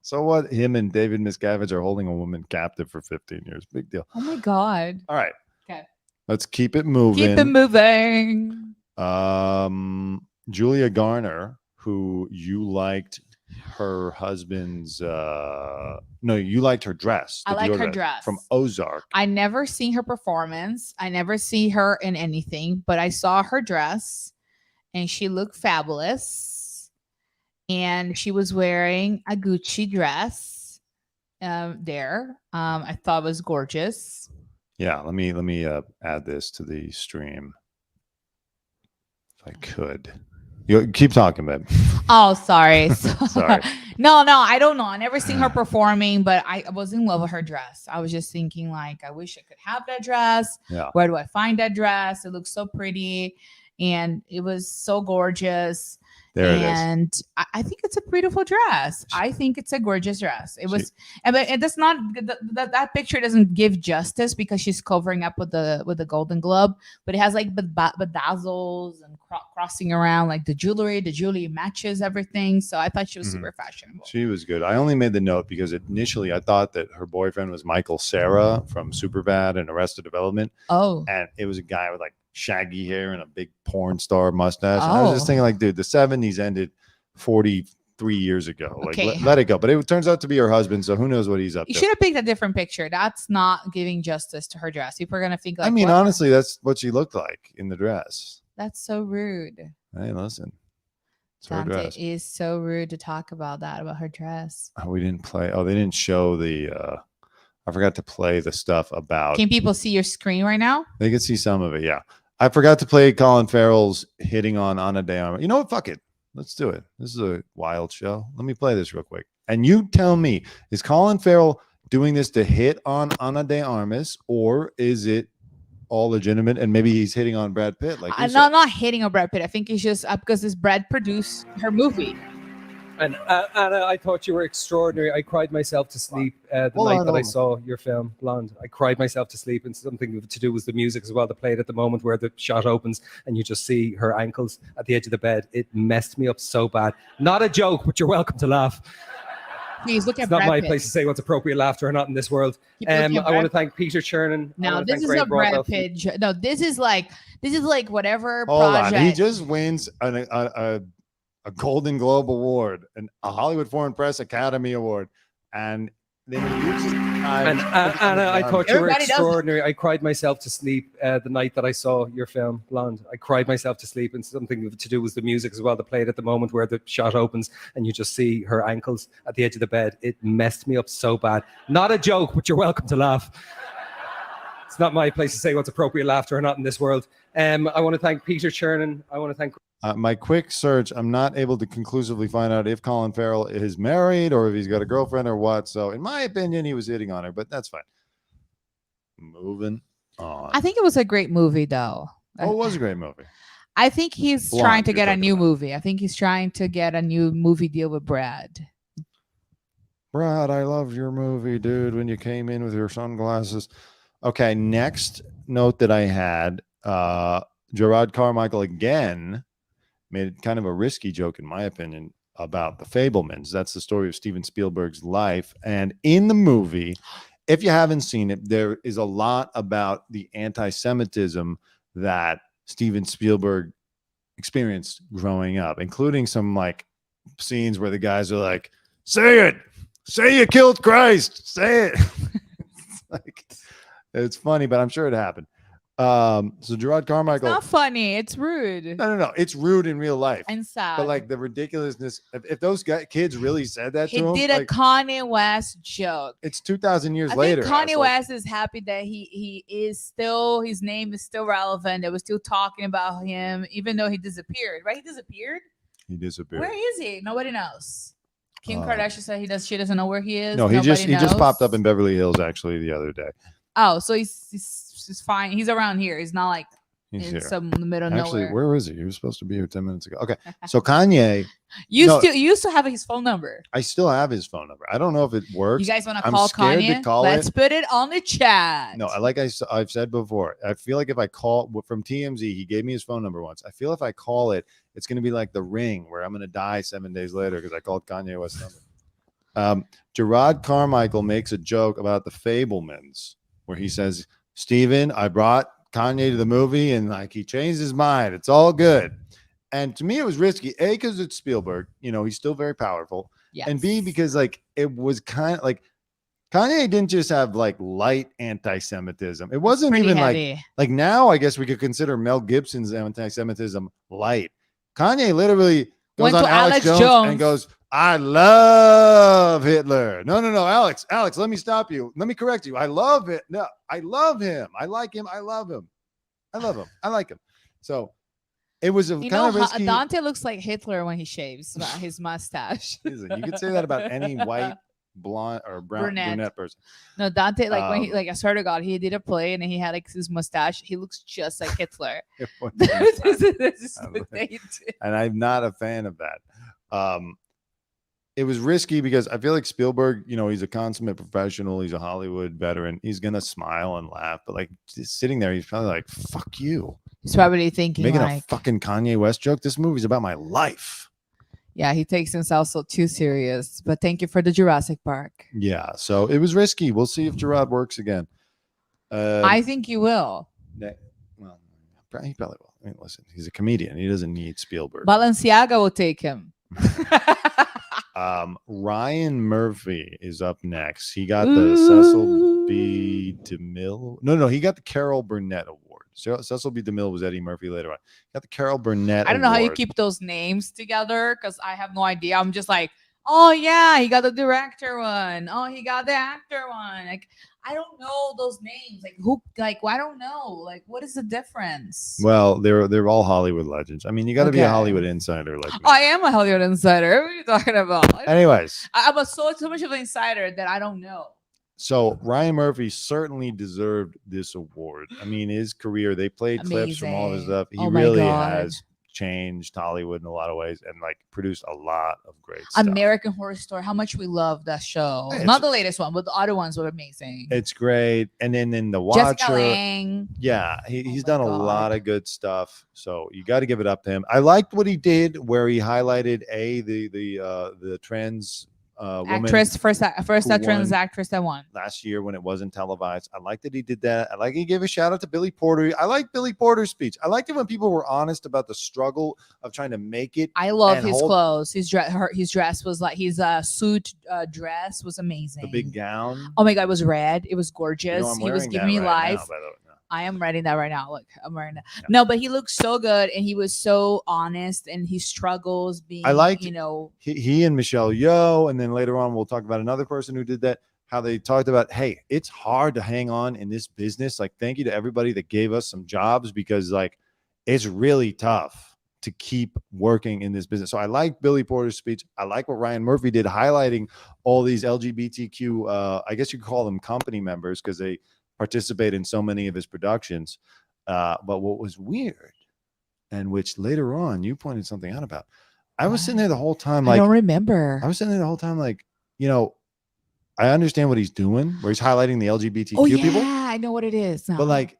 So what? Him and David Miscavige are holding a woman captive for 15 years. Big deal. Oh my God. All right. Okay. Let's keep it moving. Keep it moving. Julia Garner, who you liked her husband's you liked her dress. I like her dress from Ozark. I never seen her performance. I never see her in anything, but I saw her dress and she looked fabulous. And she was wearing a Gucci dress there. I thought it was gorgeous. Yeah, let me add this to the stream if I could. You keep talking, babe. Oh, sorry. Sorry. No, I don't know. I never seen her performing, but I was in love with her dress. I was just thinking, like, I wish I could have that dress. Yeah. Where do I find that dress? It looks so pretty, and it was so gorgeous. There it is. And I think it's a beautiful dress. I think it's a gorgeous dress. It was, but it does not. That picture doesn't give justice because she's covering up with the Golden Globe. But it has like bedazzles and crossing around like the jewelry. The jewelry matches everything. So I thought she was super fashionable. She was good. I only made the note because initially I thought that her boyfriend was Michael Cera from Superbad and Arrested Development. Oh, and it was a guy with like shaggy hair and a big porn star mustache. And I was just thinking, like, dude, the 70s ended 43 years ago. Like, let it go. But it turns out to be her husband, so who knows what he's up to. You should have picked a different picture. That's not giving justice to her dress. People are gonna think like, I mean, what? honestly, that's what she looked like in the dress. That's so rude. Hey, listen. It's her Dante dress. is so rude to talk about her dress. Oh, we didn't play. Oh, they didn't show the I forgot to play the stuff about. Can people see your screen right now? They can see some of it, yeah. I forgot to play Colin Farrell's hitting on Ana de Armas. You know what? Fuck it. Let's do it. This is a wild show. Let me play this real quick. And you tell me, is Colin Farrell doing this to hit on Ana de Armas, or is it all legitimate and maybe he's hitting on Brad Pitt? Like, not hitting on Brad Pitt. I think it's just because this Brad produced her movie. And Anna, I thought you were extraordinary. I cried myself to sleep the night that I saw your film, Blonde. I cried myself to sleep, and something to do with the music as well that played at the moment where the shot opens and you just see her ankles at the edge of the bed. It messed me up so bad. Not a joke, but you're welcome to laugh. Please look at It's not Brad my Pitt. place to say what's appropriate laughter or not in this world. Keep looking at I want to Brad thank Peter Chernin. Now this is a Brad Pitt. No, this is like whatever Hold project. on, he just wins a Golden Globe Award, and a Hollywood Foreign Press Academy Award, and then he uses And Anna, I thought you were Everybody does it. extraordinary. I cried myself to sleep the night that I saw your film, Blonde. I cried myself to sleep, and something to do with the music as well that played at the moment where the shot opens and you just see her ankles at the edge of the bed. It messed me up so bad. Not a joke, but you're welcome to laugh. It's not my place to say what's appropriate laughter or not in this world. I want to thank Peter Chernin. I want to thank my quick search, I'm not able to conclusively find out if Colin Farrell is married or if he's got a girlfriend or what. So, in my opinion, he was hitting on her, but that's fine. Moving on. I think it was a great movie, though. Oh, it was a great movie. I think he's Blonde, trying to you're get a talking new about. movie. I think he's trying to get a new movie deal with Brad. Brad, I loved your movie, dude, when you came in with your sunglasses. Okay, next note that I had, Gerard Carmichael again made kind of a risky joke, in my opinion, about the Fabelmans. That's the story of Steven Spielberg's life. And in the movie, if you haven't seen it, there is a lot about the anti-Semitism that Steven Spielberg experienced growing up, including some like scenes where the guys are like, say you killed Christ, say it. It's funny, but I'm sure it happened. So Gerard Carmichael. It's not funny. It's rude. No. It's rude in real life. And sad. But like the ridiculousness, if those kids really said that He to him, did a like, Kanye West joke. it's 2,000 years I later. think Kanye asshole. West is happy that he is still, his name is still relevant. They were still talking about him, even though he disappeared. Right? He disappeared. He disappeared. Where is he? Nobody knows. Kim Kardashian said she doesn't know where he is. No, he just Nobody popped up knows. in Beverly Hills actually the other day. Oh, so he's fine. He's around here. He's not like He's in here. some in the middle of Actually, nowhere. where is he? He was supposed to be here 10 minutes ago. Okay, so Kanye, You used to have his phone number. I still have his phone number. I don't know if it works. You guys want to I'm call scared to Kanye? call Let's it. put it on the chat. No, I've said before, I feel like if I call from TMZ, he gave me his phone number once. I feel if I call it, it's going to be like The Ring, where I'm going to die 7 days later because I called Kanye West's number. Gerard Carmichael makes a joke about the Fabelmans, where he says, Steven, I brought Kanye to the movie, and like he changed his mind. It's all good. And to me, it was risky. A, because it's Spielberg, he's still very powerful. Yes. And B, because like it was kind of like Kanye didn't just have like light anti-Semitism. It wasn't Pretty even heavy. like now I guess we could consider Mel Gibson's anti-Semitism light. Kanye literally goes Went on to Alex Alex Jones Jones. and goes, I love Hitler. No, Alex, let me stop you. Let me correct you. I love it. No, I love him. I like him. I love him. I love him. I like him. So it was a kind of risky. Dante looks like Hitler when he shaves his mustache. Listen, you could say that about any white, blonde, or brunette person. No, Dante, like when he, like I swear to God, he did a play and he had like his mustache. He looks just like Hitler. This is what they did. And I'm not a fan of that. It was risky because I feel like Spielberg, he's a consummate professional. He's a Hollywood veteran. He's going to smile and laugh. But like just sitting there, he's probably like, fuck you. He's probably thinking Making like, a fucking Kanye West joke. This movie's about my life. yeah, he takes himself so too serious. But thank you for the Jurassic Park. Yeah. So it was risky. We'll see if Gerard works again. I think you will. Well, he probably will. I mean, listen, he's a comedian. He doesn't need Spielberg. Balenciaga will take him. Ryan Murphy is up next. He got the Cecil B. DeMille. No, he got the Carol Burnett Award. So Cecil B. DeMille was Eddie Murphy later on. Got the Carol Burnett. I don't know how you Award. keep those names together because I have no idea. I'm just like, oh yeah, he got the director one. Oh, he got the actor one. Like, I don't know those names. Like who? Like I don't know. Like what is the difference? Well, they're all Hollywood legends. I mean, you got to be a Okay. Hollywood insider like me. I am a Hollywood insider. What are you talking about? Anyways, I'm so much of an insider that I don't know. so Ryan Murphy certainly deserved this award. I mean, his career, they played clips from all of his Amazing. stuff. He Oh my really God. has changed Hollywood in a lot of ways and like produced a lot of great stuff. American Horror Story. How much we love that show. It's- Not the latest one, but the other ones were amazing. It's great. And then in The Watcher. Jessica Lange. Yeah, he's my done a God. lot of good stuff. So you got to give it up to him. I liked what he did where he highlighted the trans woman Actress, first trans won actress that won. last year when it wasn't televised. I like that he did that. I like he gave a shout out to Billy Porter. I like Billy Porter's speech. I liked it when people were honest about the struggle of trying to make it. I love and his hold clothes. His dress was like his suit dress was amazing. the big gown. Oh my God, it was red. It was gorgeous. You know, I'm He was wearing giving that me right life. now, by the way. No. I am writing that right now. Look, I'm wearing that. Yeah. No, but he looked so good and he was so honest and he struggles being, I liked- you know, He and Michelle Yeoh, and then later on we'll talk about another person who did that. How they talked about, hey, it's hard to hang on in this business. Like, thank you to everybody that gave us some jobs because like it's really tough to keep working in this business. So I like Billy Porter's speech. I like what Ryan Murphy did, highlighting all these LGBTQ, I guess you could call them company members because they participate in so many of his productions. But what was weird, and which later on you pointed something out about, I was sitting there the whole time I like, don't remember. I was sitting there the whole time like, you know, I understand what he's doing, where he's highlighting the LGBTQ Oh yeah, people, I know what it is now. but like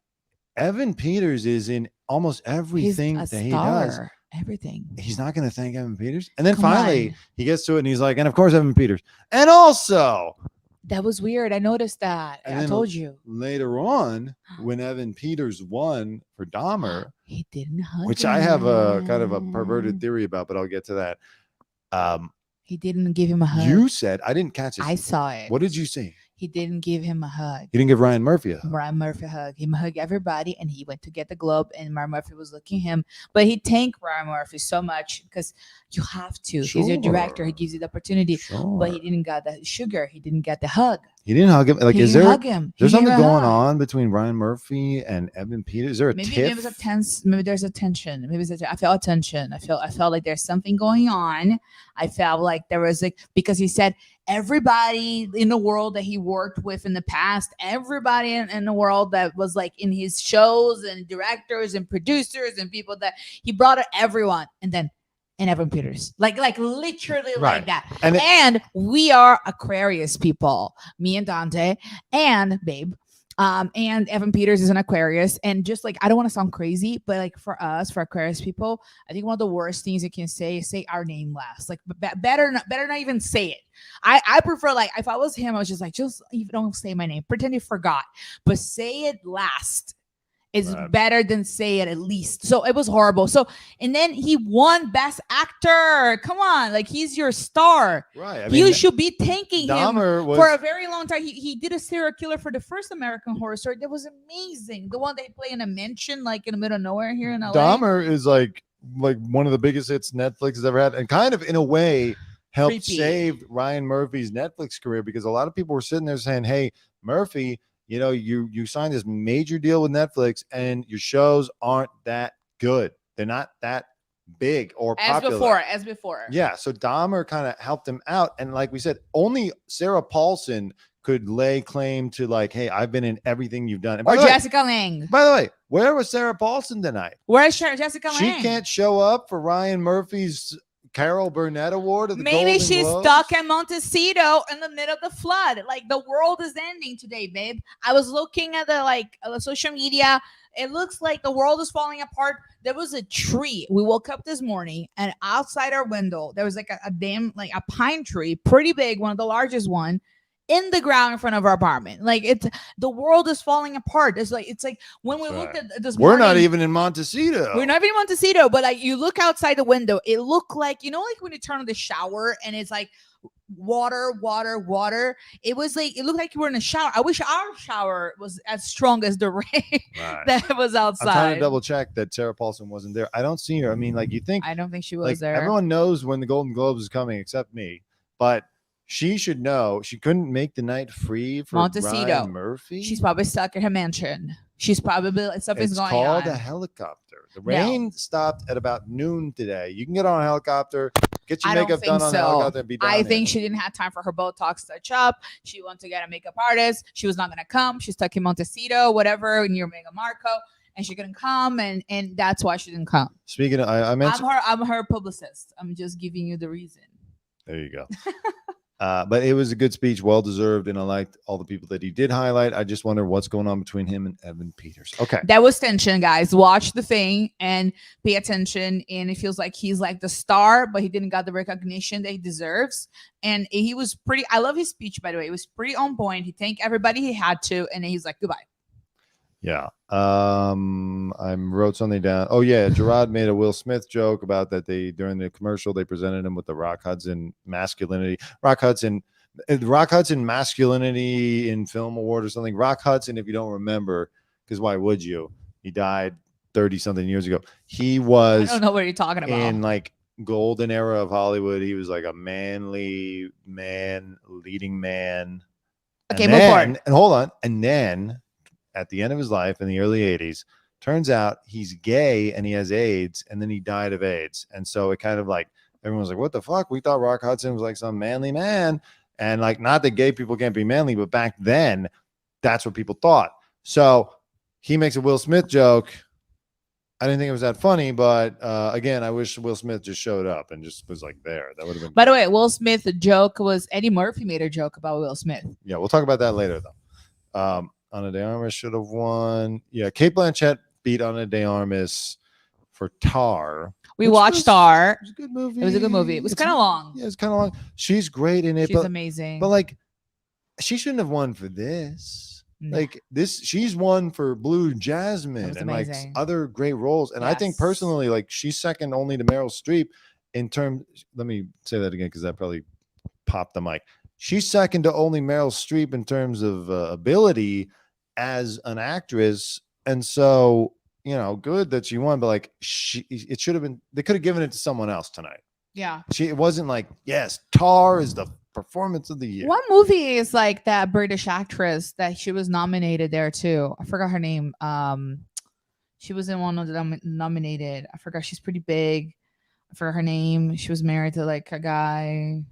Evan Peters is in almost everything He's that a he does. star. Everything. He's not going to thank Evan Peters. And then Come finally on. he gets to it and he's like, and of course, Evan Peters. And also That was weird. I noticed that. And I then told you. later on, when Evan Peters won for Dahmer, He didn't hug which I have a kind of a him. perverted theory about, but I'll get to that. He didn't give him a hug. You said, I didn't catch it. I saw it. What did you see? He didn't give him a hug. You didn't give Ryan Murphy a hug. Ryan Murphy hugged him, hugged everybody, and he went to get the globe. And Ryan Murphy was looking at him, but he thanked Ryan Murphy so much because you have to. He's your director. He Sure. gives you the opportunity, but he didn't get the sugar. He didn't get the hug. He didn't hug him. Like, He is didn't there hug him. He there's didn't something give him a going hug. on between Ryan Murphy and Evan Peters? Is there a Maybe tiff? it was a tense. Maybe there's a tension. Maybe I felt a tension. I felt like there's something going on. I felt like there was like, because he said everybody in the world that he worked with in the past, everybody in the world that was like in his shows and directors and producers and people that he brought everyone, and then and Evan Peters, like literally Right. like that. And And we are Aquarius people, me and Dante and Babe. And Evan Peters is an Aquarius, and just like, I don't want to sound crazy, but like for us, for Aquarius people, I think one of the worst things you can say is say our name last. Like better not even say it. I prefer, like, if I was him, I was just like, just even don't say my name, pretend you forgot, but say it last is Right. better than say it at least. So it was horrible. So, and then he won Best Actor. Come on, like, he's your star. Right. I You mean, should be thanking him Dahmer was for a very long time. He did a serial killer for the first American Horror Story. That was amazing. The one they play in a mansion, like in the middle of nowhere here in LA. Dahmer is like one of the biggest hits Netflix has ever had, and kind of in a way helped Creepy. save Ryan Murphy's Netflix career, because a lot of people were sitting there saying, hey, Murphy, you know, you signed this major deal with Netflix and your shows aren't that good. They're not that big or popular. As before. Yeah, so Dahmer kind of helped him out, and like we said, only Sarah Paulson could lay claim to, like, hey, I've been in everything you've done. And Or by the way- Jessica Lange. by the way, where was Sarah Paulson tonight? Where's Jessica Lange? She can't show up for Ryan Murphy's Carol Burnett Award at the Maybe Golden she's Globes? stuck in Montecito in the middle of the flood. Like, the world is ending today, babe. I was looking at the social media. It looks like the world is falling apart. There was a tree. We woke up this morning, and outside our window, there was like a pine tree, pretty big, one of the largest one, in the ground in front of our apartment. Like, the world is falling apart. It's like when we looked at this We're not morning- even in Montecito. We're not even in Montecito, but like, you look outside the window, it looked like, you know, like when you turn on the shower and it's like water. It was like, it looked like you were in a shower. I wish our shower was as strong as the rain Right. that was I'm outside. trying to double check that Sarah Paulson wasn't there. I don't see her. I mean, like, you think I don't think she was like there. everyone knows when the Golden Globes is coming except me, but she should know. She couldn't make the night free for Montecito. Ryan Murphy. She's probably stuck in her mansion. She's probably something's It's going called on. a helicopter. The rain stopped at about noon today. You can get on a helicopter, get your I don't makeup think done on the so. helicopter, and be down I here. think she didn't have time for her Botox to touch up. She went to get a makeup artist. She was not going to come. She's stuck in Montecito, whatever, near Mega Marco. and she couldn't come, and that's why she didn't come. Speaking of, I mentioned. I'm her publicist. I'm just giving you the reason. There you go. But it was a good speech, well deserved, and I liked all the people that he did highlight. I just wonder what's going on between him and Evan Peters. Okay, that was tension, guys. Watch the thing and pay attention. And it feels like he's like the star, but he didn't got the recognition that he deserves. And he was pretty. I love his speech, by the way. It was pretty on point. He thanked everybody he had to, and then he's like, goodbye. Yeah. I wrote something down. Oh yeah, Gerard made a Will Smith joke about that during the commercial they presented him with the Rock Hudson masculinity in film award or something. Rock Hudson, if you don't remember, because why would you? He died 30 something years ago. He was I don't know what you're talking about. in like golden era of Hollywood. He was like a manly man, leading man. Okay, move forward. And hold on. And then at the end of his life in the early 80s, turns out he's gay and he has AIDS, and then he died of AIDS. And so it kind of like everyone was like, what the fuck? We thought Rock Hudson was like some manly man. And like, not that gay people can't be manly, but back then that's what people thought. So he makes a Will Smith joke. I didn't think it was that funny, but again, I wish Will Smith just showed up and just was like there. That would have been. By the way, Will Smith, the joke was Eddie Murphy made a joke about Will Smith. Yeah, we'll talk about that later though. Ana de Armas should have won. Yeah, Cate Blanchett beat Ana de Armas for Tar. We watched Tar. It was a good movie. It was a good movie. It was kind of long. Yeah, it's kind of long. She's great in it. She's amazing. But like, she shouldn't have won for this. No. Like this, she's won for Blue Jasmine and like other great roles. And I think personally, like she's second only to Meryl Streep in terms. Let me say that again because that probably popped the mic. She's second to only Meryl Streep in terms of ability as an actress, and so you know, good that she won, but like it should have been. They could have given it to someone else tonight. Yeah, it wasn't like yes, Tar is the performance of the year. One movie is like that British actress that she was nominated there too. I forgot her name. She was in one of the nominated. I forgot. She's pretty big. I forgot her name. She was married to like a guy.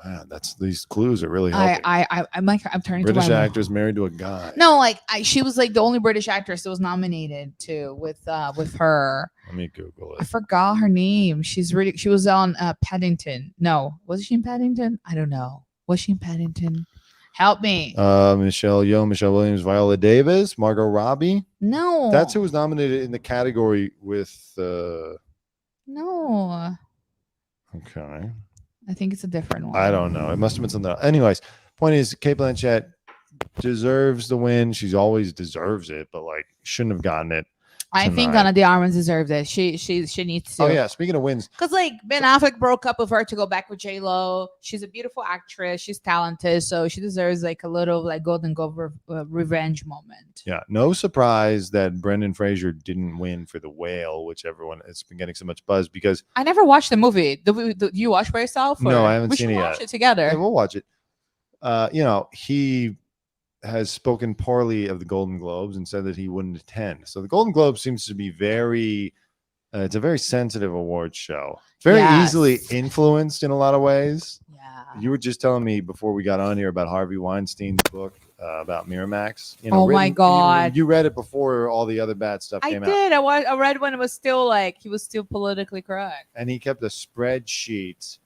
Man, that's these clues are really helping. I'm turning British to actress married to a guy. No, like she was like the only British actress that was nominated too with her. Let me Google it. I forgot her name. She was on Paddington. No, was she in Paddington? I don't know. Was she in Paddington? Help me. Michelle Yeoh, Michelle Williams, Viola Davis, Margot Robbie. No, that's who was nominated in the category with. No. Okay. I think it's a different one. I don't know. It must have been something else. Anyways, point is, Cate Blanchett deserves the win. She's always deserves it, but like shouldn't have gotten it. I think Ana de Armas deserves it. She needs to. Oh yeah, speaking of wins, because like Ben Affleck broke up with her to go back with J-Lo. She's a beautiful actress. She's talented, so she deserves like a little like Golden Globe revenge moment. Yeah, no surprise that Brendan Fraser didn't win for The Whale, which everyone has been getting so much buzz because I never watched the movie. Do you watch by yourself? Or? No, I haven't seen it yet. We should watch it together. Yeah, we'll watch it. You know, he has spoken poorly of the Golden Globes and said that he wouldn't attend. So the Golden Globe seems to be very, it's a very sensitive awards show. It's very easily influenced in a lot of ways. Yeah. You were just telling me before we got on here about Harvey Weinstein's book about Miramax. You know, oh my God. You read it before all the other bad stuff came out. I did. I read when it was still like, he was still politically correct. And he kept a spreadsheet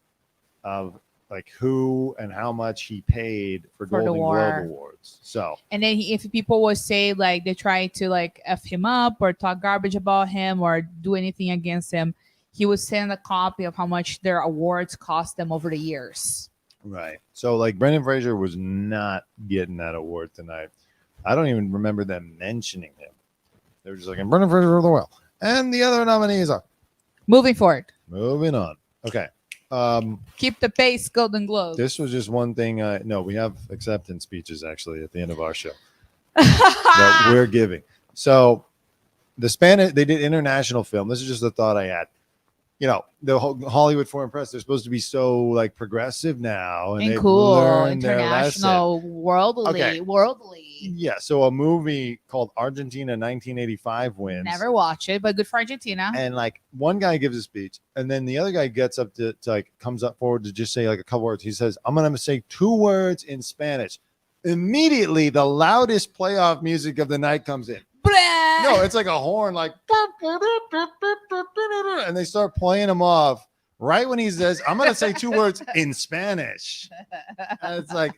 of like who and how much he paid for Golden Globe Awards. So, and then if people would say like they try to like F him up or talk garbage about him or do anything against him, he would send a copy of how much their awards cost them over the years. Right. So like Brendan Fraser was not getting that award tonight. I don't even remember them mentioning him. They were just like, and Brendan Fraser for The Whale. And the other nominees are moving forward. Moving on. Okay. Keep the pace, Golden Globe. This was just one thing. No, we have acceptance speeches actually at the end of our show that we're giving. So the Spanish, they did international film. This is just a thought I had. You know, the Hollywood Foreign Press, they're supposed to be so like progressive now and cool, international, worldly. Yeah. So a movie called Argentina 1985 wins. Never watch it, but good for Argentina. And like one guy gives a speech, and then the other guy gets up to like comes up forward to just say like a couple words. He says, "I'm gonna say 2 words in Spanish." Immediately, the loudest playoff music of the night comes in. No, it's like a horn, like, and they start playing him off right when he says, I'm going to say 2 words in Spanish. And it's like,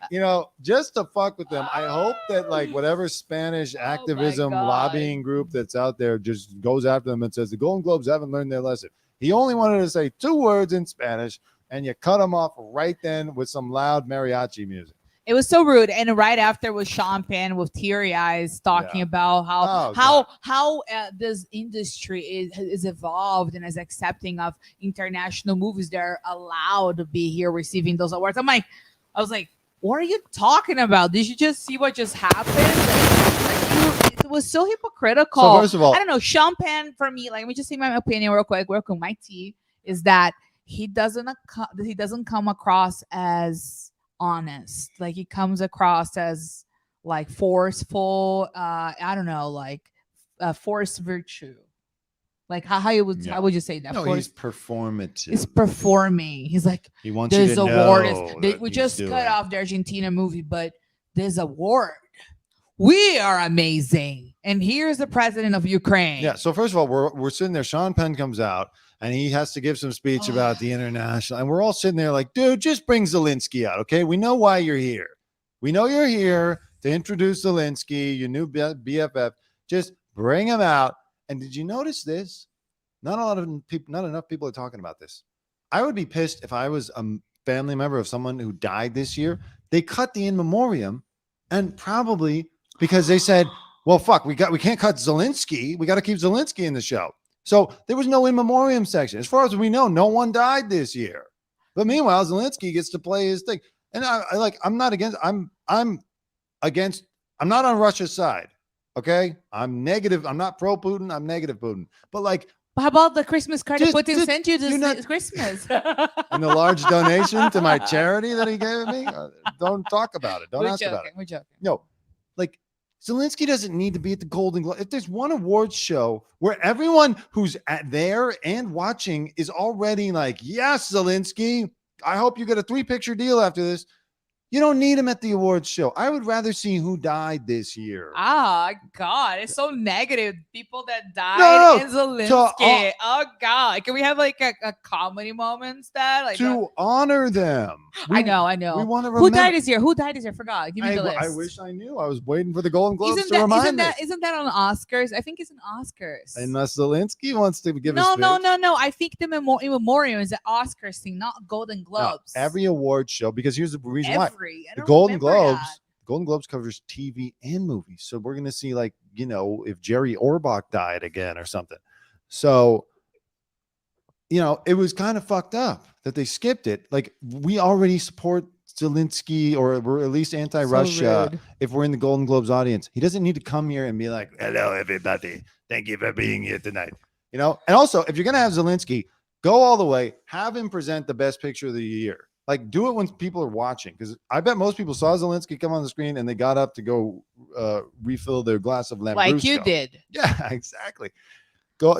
just to fuck with them. I hope that like whatever Spanish activism lobbying group that's out there just goes after them and says the Golden Globes haven't learned their lesson. He only wanted to say 2 words in Spanish, and you cut him off right then with some loud mariachi music. It was so rude. And right after was Sean Penn with teary eyes talking about how this industry is evolved and is accepting of international movies that are allowed to be here receiving those awards. I was like, what are you talking about? Did you just see what just happened? It was so hypocritical. So first of all, I don't know. Sean Penn, for me, like, let me just say my opinion real quick. My tea is that he doesn't come across as honest. Like, he comes across as like forceful. I don't know, like forced virtue. Like how would you say that? No, he's performative. He's performing. He's like, he wants you to know we just cut off the Argentina movie, but this award, we are amazing. And here's the president of Ukraine. Yeah. So first of all, we're sitting there. Sean Penn comes out and he has to give some speech about the international. And we're all sitting there like, dude, just bring Zelensky out. Okay. We know why you're here. We know you're here to introduce Zelensky, your new BFF. Just bring him out. And did you notice this? Not enough people are talking about this. I would be pissed if I was a family member of someone who died this year. They cut the in memoriam, and probably because they said, well, fuck, we can't cut Zelensky. We got to keep Zelensky in the show. So there was no in memoriam section. As far as we know, no one died this year. But meanwhile, Zelensky gets to play his thing. And I'm not on Russia's side. Okay. I'm negative. I'm not pro Putin. I'm negative Putin. But like, how about the Christmas card that Putin sent you this Christmas? And the large donation to my charity that he gave me? Don't talk about it. Don't ask about it. We're joking. No, like, Zelensky doesn't need to be at the Golden Globe. If there's one awards show where everyone who's there and watching is already like, yes, Zelensky, I hope you get a 3-picture deal after this. You don't need him at the awards show. I would rather see who died this year. Oh, God. It's so negative. People that died and Zelensky. Oh, God. Can we have like a comedy moment instead? Like to honor them. I know. We want to remember. Who died this year? Forgot. Give me the list. I wish I knew. I was waiting for the Golden Globes to remind me. Isn't that on Oscars? I think it's an Oscars. Unless Zelensky wants to give no, his speech. No. I think the in memoriam is the Oscars thing, not Golden Globes. No, every award show, because here's the reason why. The Golden Globes covers TV and movies. So we're going to see, like, if Jerry Orbach died again or something. So, it was kind of fucked up that they skipped it. Like, we already support Zelensky, or we're at least anti-Russia if we're in the Golden Globes audience. He doesn't need to come here and be like, hello, everybody. Thank you for being here tonight. And also, if you're going to have Zelensky, go all the way. Have him present the best picture of the year. Like, do it when people are watching, because I bet most people saw Zelensky come on the screen and they got up to go refill their glass of Lambrusco. Like you did. Yeah, exactly.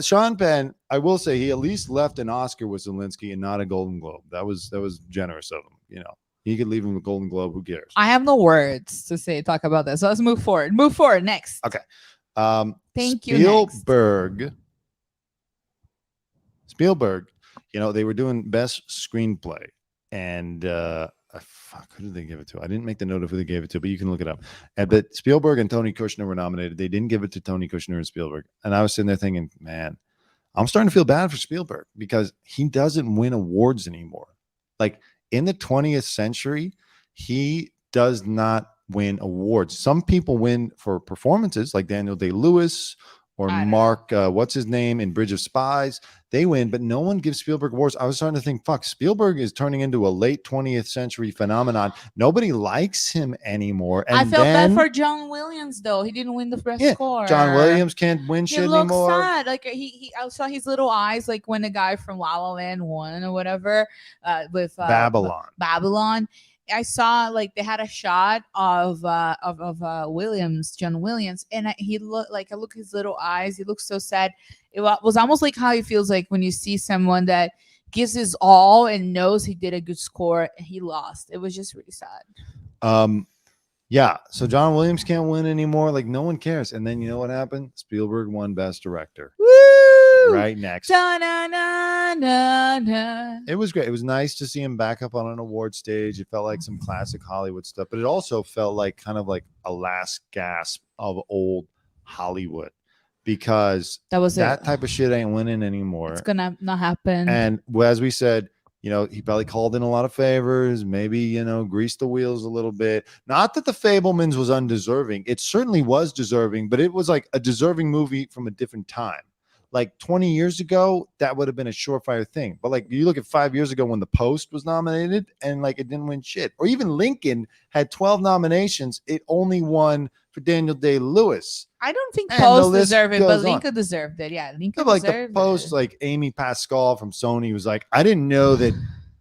Sean Penn, I will say, he at least left an Oscar with Zelensky and not a Golden Globe. That was generous of him. He could leave him a Golden Globe. Who cares? I have no words to talk about this. So let's move forward. Next. Okay. Thank you. Spielberg, they were doing best screenplay. And who did they give it to? I didn't make the note of who they gave it to, but you can look it up. But Spielberg and Tony Kushner were nominated. They didn't give it to Tony Kushner and Spielberg. And I was sitting there thinking, man, I'm starting to feel bad for Spielberg because he doesn't win awards anymore. Like, in the 20th century, he does not win awards. Some people win for performances, like Daniel Day-Lewis or Mark, what's his name, in Bridge of Spies. They win, but no one gives Spielberg awards. I was starting to think, fuck, Spielberg is turning into a late 20th century phenomenon. Nobody likes him anymore. And I felt bad for John Williams, though. He didn't win the best score. John Williams can't win shit anymore. He looks sad. Like, I saw his little eyes, like when the guy from La La Land won or whatever, with Babylon. I saw, like, they had a shot of Williams, John Williams, and he looked like, I look at his little eyes. He looks so sad. It was almost like how he feels like when you see someone that gives his all and knows he did a good score and he lost. It was just really sad. Yeah. So John Williams can't win anymore. Like no one cares. And then you know what happened? Spielberg won Best Director. Woo! Right next. Da-na-na-na-na. It was great. It was nice to see him back up on an award stage. It felt like some classic Hollywood stuff, but it also felt like kind of like a last gasp of old Hollywood because That was that it. type of shit ain't winning anymore. It's gonna not happen. And as we said, you know, he probably called in a lot of favors, maybe, you know, greased the wheels a little bit. Not that The Fabelmans was undeserving. It certainly was deserving, but it was like a deserving movie from a different time. Like 20 years ago, that would have been a surefire thing. But like you look at 5 years ago when The Post was nominated and like it didn't win shit. Or even Lincoln had 12 nominations. It only won for Daniel Day-Lewis. I don't think And the Post list deserved it, but goes on. Lincoln deserved it. Yeah, Lincoln Like the deserved Post, it. like Amy Pascal from Sony was like, I didn't know that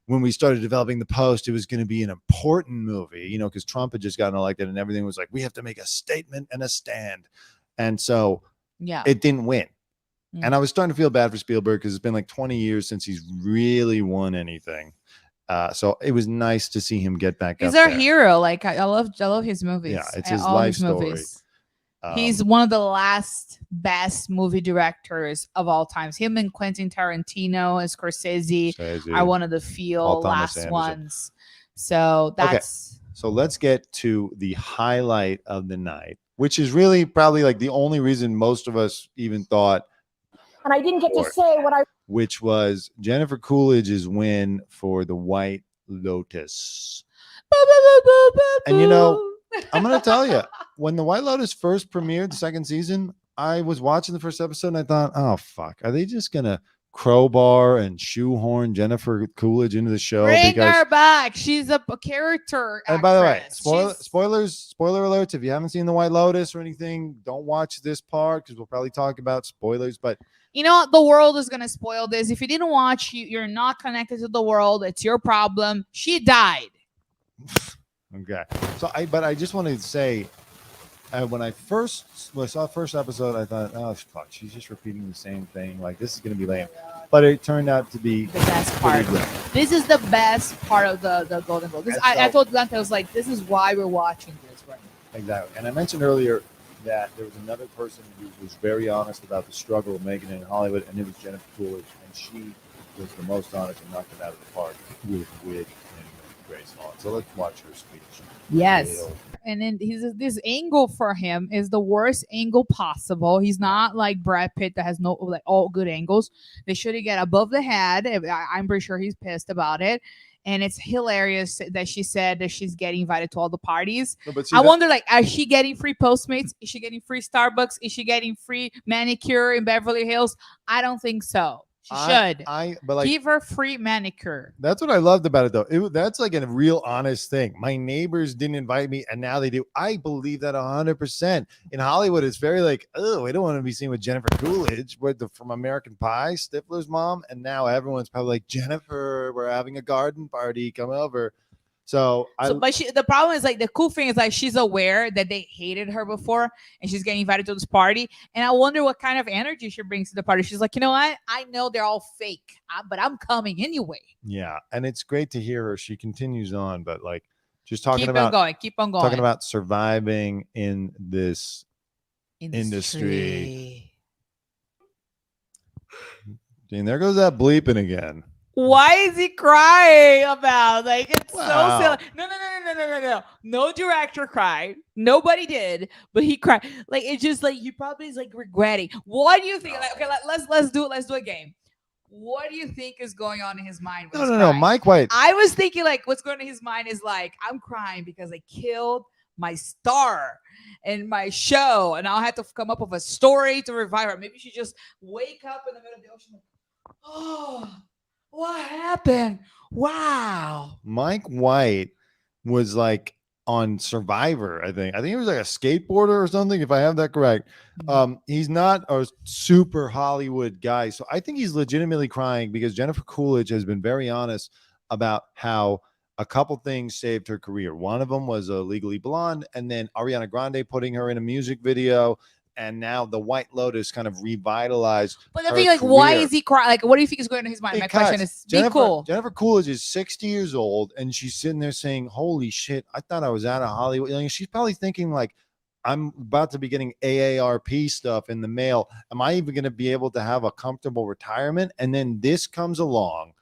when we started developing The Post, it was going to be an important movie, you know, because Trump had just gotten elected and everything was like, we have to make a statement and a stand. And so Yeah. it didn't win. Mm. And I was starting to feel bad for Spielberg because it's been like 20 years since he's really won anything. So it was nice to see him get back He's up our there. hero. Like I love his movies. Yeah, it's I- his all life story. He's one of the last best movie directors of all times. Him and Quentin Tarantino and Scorsese are one of the few Paul Thomas last Anderson. ones. So that's So let's get to the highlight of the night, which is really probably like the only reason most of us even thought, and I didn't get to say what I which was Jennifer Coolidge's win for The White Lotus. And you know, I'm going to tell you, when The White Lotus first premiered the second season, I was watching the first episode and I thought, oh, fuck, are they just going to crowbar and shoehorn Jennifer Coolidge into the show? bring Because her back. She's a character. and by the way, actress. spoiler She's- alerts. If you haven't seen The White Lotus or anything, don't watch this part because we'll probably talk about spoilers. But you know what? The world is gonna spoil this. If you didn't watch, you're not connected to the world. It's your problem. She died. okay, so I just wanted to say, when I saw the first episode, I thought, oh fuck, she's just repeating the same thing. Like this is gonna be lame. But it turned out to be The best part. pretty great. This is the best part of the Golden Globe. This, And I so- told Dante, I was like, this is why we're watching this right now. Exactly. And I mentioned earlier that there was another person who was very honest about the struggle of making it in Hollywood, and it was Jennifer Coolidge, and she was the most honest and knocked it out of the park with wit and grace and all. So let's watch her speech. Yes. And then this angle for him is the worst angle possible. He's not like Brad Pitt that has no like all good angles. They should get above the head. I'm pretty sure he's pissed about it. And it's hilarious that she said that she's getting invited to all the parties. No, but see, I wonder, like, is she getting free Postmates? Is she getting free Starbucks? Is she getting free manicure in Beverly Hills? I don't think so. She should. But like, Give her free manicure. that's what I loved about it, though. That's like a real honest thing. My neighbors didn't invite me, and now they do. I believe that 100%. In Hollywood, it's very like, oh, we don't want to be seen with Jennifer Coolidge, from American Pie, Stifler's mom, and now everyone's probably like, Jennifer, we're having a garden party, come over. So But the problem is, like, the cool thing is, like, she's aware that they hated her before and she's getting invited to this party. And I wonder what kind of energy she brings to the party. She's like, you know what? I know they're all fake, but I'm coming anyway. yeah, and it's great to hear her. She continues on, but like just talking Keep about on going. talking about surviving in this industry. And there goes that bleeping again. Why is he crying about? Like, it's Wow. so silly. No. No director cried. Nobody did, but he cried. Like, it's just like he probably is like regretting. What do you think? Like, okay, let's do it. Let's do a game. What do you think is going on in his mind? when he's No. crying? Mike White. I was thinking, like, what's going on in his mind is like, I'm crying because I killed my star in my show, and I'll have to come up with a story to revive her. Maybe she just wake up in the middle of the ocean, like, oh, what happened? Wow. Mike White was like on Survivor, I think. I think he was like a skateboarder or something, if I have that correct. He's not a super Hollywood guy. So I think he's legitimately crying because Jennifer Coolidge has been very honest about how a couple things saved her career. One of them was Legally Blonde, and then Ariana Grande putting her in a music video. and now the White Lotus kind of revitalized. But the her thing, like, why career. is he crying? Like, what do you think is going on in his mind? My question is, be cool. Jennifer Coolidge is 60 years old, and she's sitting there saying, "Holy shit! I thought I was out of Hollywood." You know, she's probably thinking like, "I'm about to be getting AARP stuff in the mail. Am I even going to be able to have a comfortable retirement?" And then this comes along,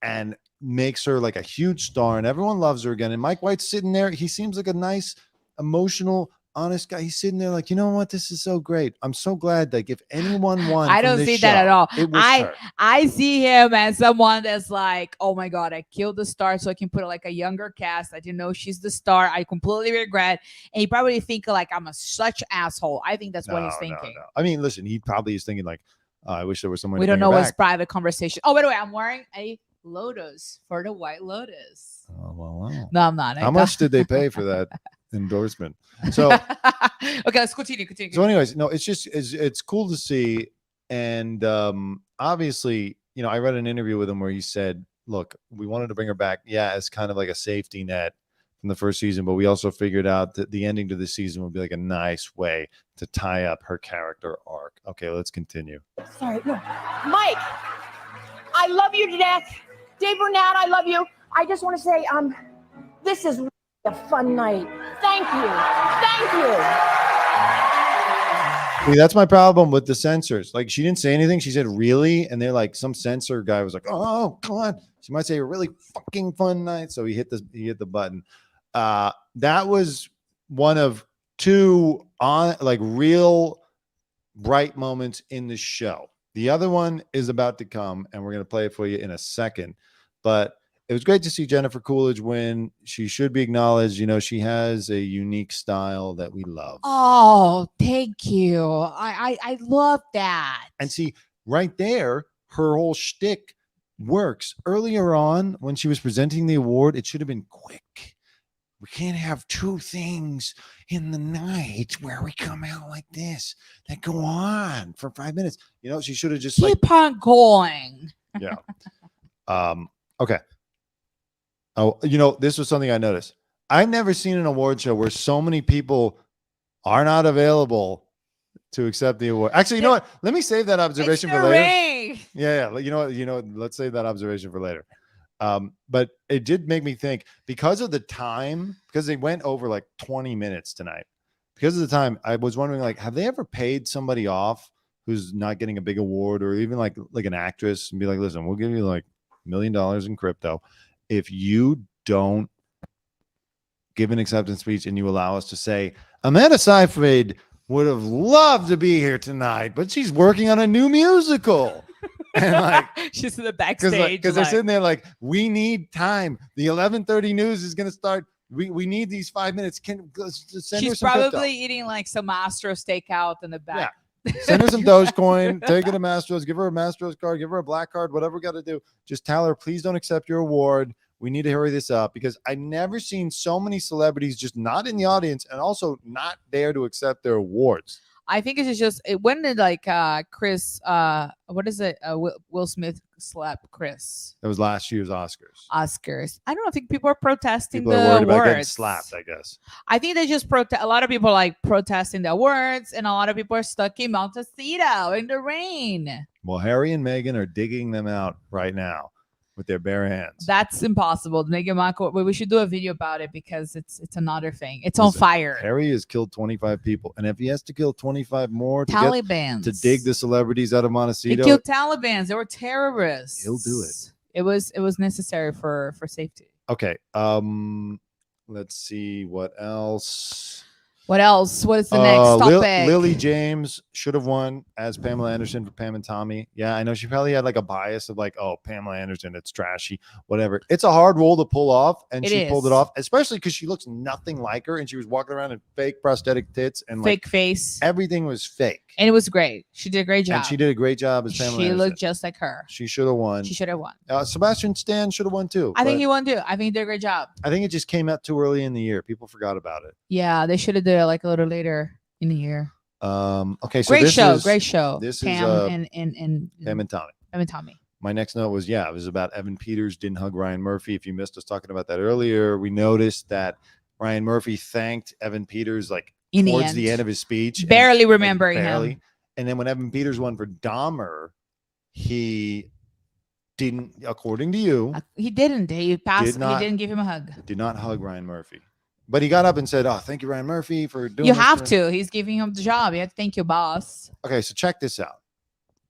and makes her like a huge star, and everyone loves her again. And Mike White's sitting there. He seems like a nice, emotional, honest guy. He's sitting there like, you know what? This is so great. I'm so glad. Like, if anyone won, I don't see that at all. It was her. I see him as someone that's like, oh my God, I killed the star so I can put like a younger cast. I didn't know she's the star. I completely regret. And he probably think like I'm a such asshole. I think that's what he's thinking. No. I mean, listen, he probably is thinking like, I wish there was someone. We to don't bring know her what's back. private conversation. Oh, by the way, I'm wearing a Lotus for the White Lotus. Oh, wow. No, I'm not. How much did they pay for that endorsement? So okay, let's continue. So anyways, no, it's just it's cool to see. And obviously, you know, I read an interview with him where he said, look, we wanted to bring her back, yeah, as kind of like a safety net from the first season, but we also figured out that the ending to the season would be like a nice way to tie up her character arc. Okay, let's continue. Sorry, no. Mike, I love you to death. Dave Burnett, I love you. I just want to say, this is really a fun night. Thank you. Thank you. See, that's my problem with the censors. Like, she didn't say anything. She said, really? And they're like, some censor guy was like, oh, come on. She might say a really fucking fun night. So he hit the button. That was one of two real bright moments in the show. The other one is about to come, and we're going to play it for you in a second. But it was great to see Jennifer Coolidge win. She should be acknowledged. You know, she has a unique style that we love. Oh, thank you. I love that. And see, right there, her whole shtick works. Earlier on, when she was presenting the award, it should have been quick. We can't have two things in the night where we come out like this that go on for 5 minutes. You know, she should have just keep on going. Yeah. Okay. Oh, you know, this was something I noticed. I've never seen an award show where so many people are not available to accept the award. Actually, you know what? Let me save that observation for later. Yeah. You know what? Let's save that observation for later. But it did make me think, because of the time, because they went over like 20 minutes tonight, because of the time, I was wondering, like, have they ever paid somebody off who's not getting a big award, or even like an actress, and be like, listen, we'll give you like $1 million in crypto if you don't give an acceptance speech and you allow us to say Amanda Seyfried would have loved to be here tonight, but she's working on a new musical. And like, she's in the backstage because they're sitting there like, we need time. The 11:30 news is going to start. We need these 5 minutes. Send she's her some probably crypto. Eating like some Astro steakout in the back. Yeah. Send her some Dogecoin. Take her to Mastro's. Give her a Mastro's card. Give her a black card. Whatever we got to do. Just tell her, please don't accept your award. We need to hurry this up, because I've never seen so many celebrities just not in the audience and also not there to accept their awards. I think it's just when did like Chris what is it Will Smith slapped Chris? That was last year's Oscars. I don't think people are protesting people the are worried awards. about getting slapped, I guess. I think they just protest. A lot of people are like protesting the awards, and a lot of people are stuck in Montecito in the rain. Well, Harry and Meghan are digging them out right now with their bare hands. That's impossible. Meghan Markle, we should do a video about it, because it's another thing. It's on fire. Harry has killed 25 people, and if he has to kill 25 more to dig the celebrities out of Montecito, he killed Taliban. They were terrorists. He'll do it. It was necessary for safety. Okay. Let's see what else. What else? What is the next topic? Lily James should have won as Pamela Anderson for Pam and Tommy. Yeah, I know she probably had like a bias of like, oh, Pamela Anderson, it's trashy, whatever. It's a hard role to pull off, and she pulled it off, especially because she looks nothing like her, and she was walking around in fake prosthetic tits and fake like, face. Everything was fake, and it was great. She did a great job. And she did a great job as Pamela Anderson. She looked just like her. She should have won. She should have won. Sebastian Stan should have won too. I think he won too. I think he did a great job. I think it just came out too early in the year. People forgot about it. Yeah, they should have did it like a little later in the year. Okay, so great show. This Pam is Pam and Tommy. My next note was, it was about Evan Peters didn't hug Ryan Murphy. If you missed us talking about that earlier, we noticed that Ryan Murphy thanked Evan Peters like In towards the end. end of his speech. and, Barely like, remembering him. And then when Evan Peters won for Dahmer, he didn't, according to you, He didn't. He passed. Did not- He didn't give him a hug. did not hug Ryan Murphy. But he got up and said, "Oh, thank you, Ryan Murphy, for doing You this have to me." to. He's giving him the job. You have to thank your boss. Okay, so check this out.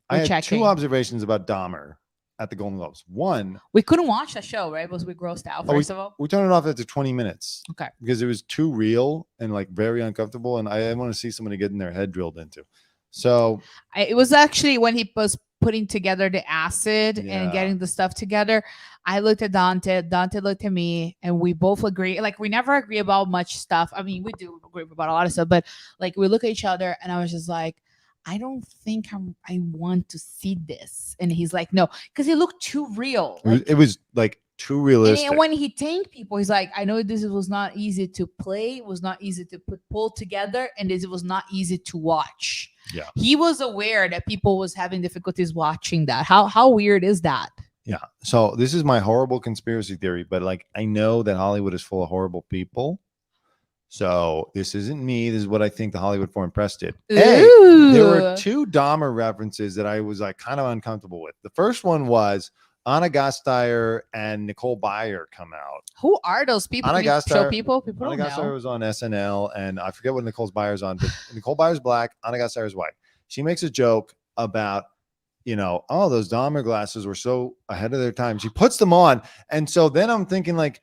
I We're had checking. two observations about Dahmer at the Golden Globes. One, We couldn't watch that show, right? Was we grossed out, first of all? we turned it off after 20 minutes. Okay. Because it was too real and like very uncomfortable. And I want to see somebody getting their head drilled into. So It was actually when he was putting together the acid Yeah. and getting the stuff together. I looked at Dante. Dante looked at me, and we both agree. Like, we never agree about much stuff. I mean, we do agree about a lot of stuff, but like, we look at each other, and I was just like, I don't think I want to see this. And he's like, no, because it looked too real. it was like too realistic. And when he thanked people, he's like, I know this was not easy to play, it was not easy to pull together, and this was not easy to watch. Yeah. He was aware that people was having difficulties watching that. How weird is that? Yeah. So this is my horrible conspiracy theory, but like I know that Hollywood is full of horrible people. So this isn't me. This is what I think the Hollywood Foreign Press did. There were Ooh. two Dahmer references that I was like kind of uncomfortable with. The first one was Anna Gasteyer and Nicole Byer come out. Who are those people? Anna Can you show Gasteyer- people? People Anna don't Gasteyer know. was on SNL, and I forget what Nicole Byer's on, but Nicole Byer's black, Anna Gasteyer is white. She makes a joke about, oh, those Dahmer glasses were so ahead of their time. She puts them on, and so then I'm thinking, like,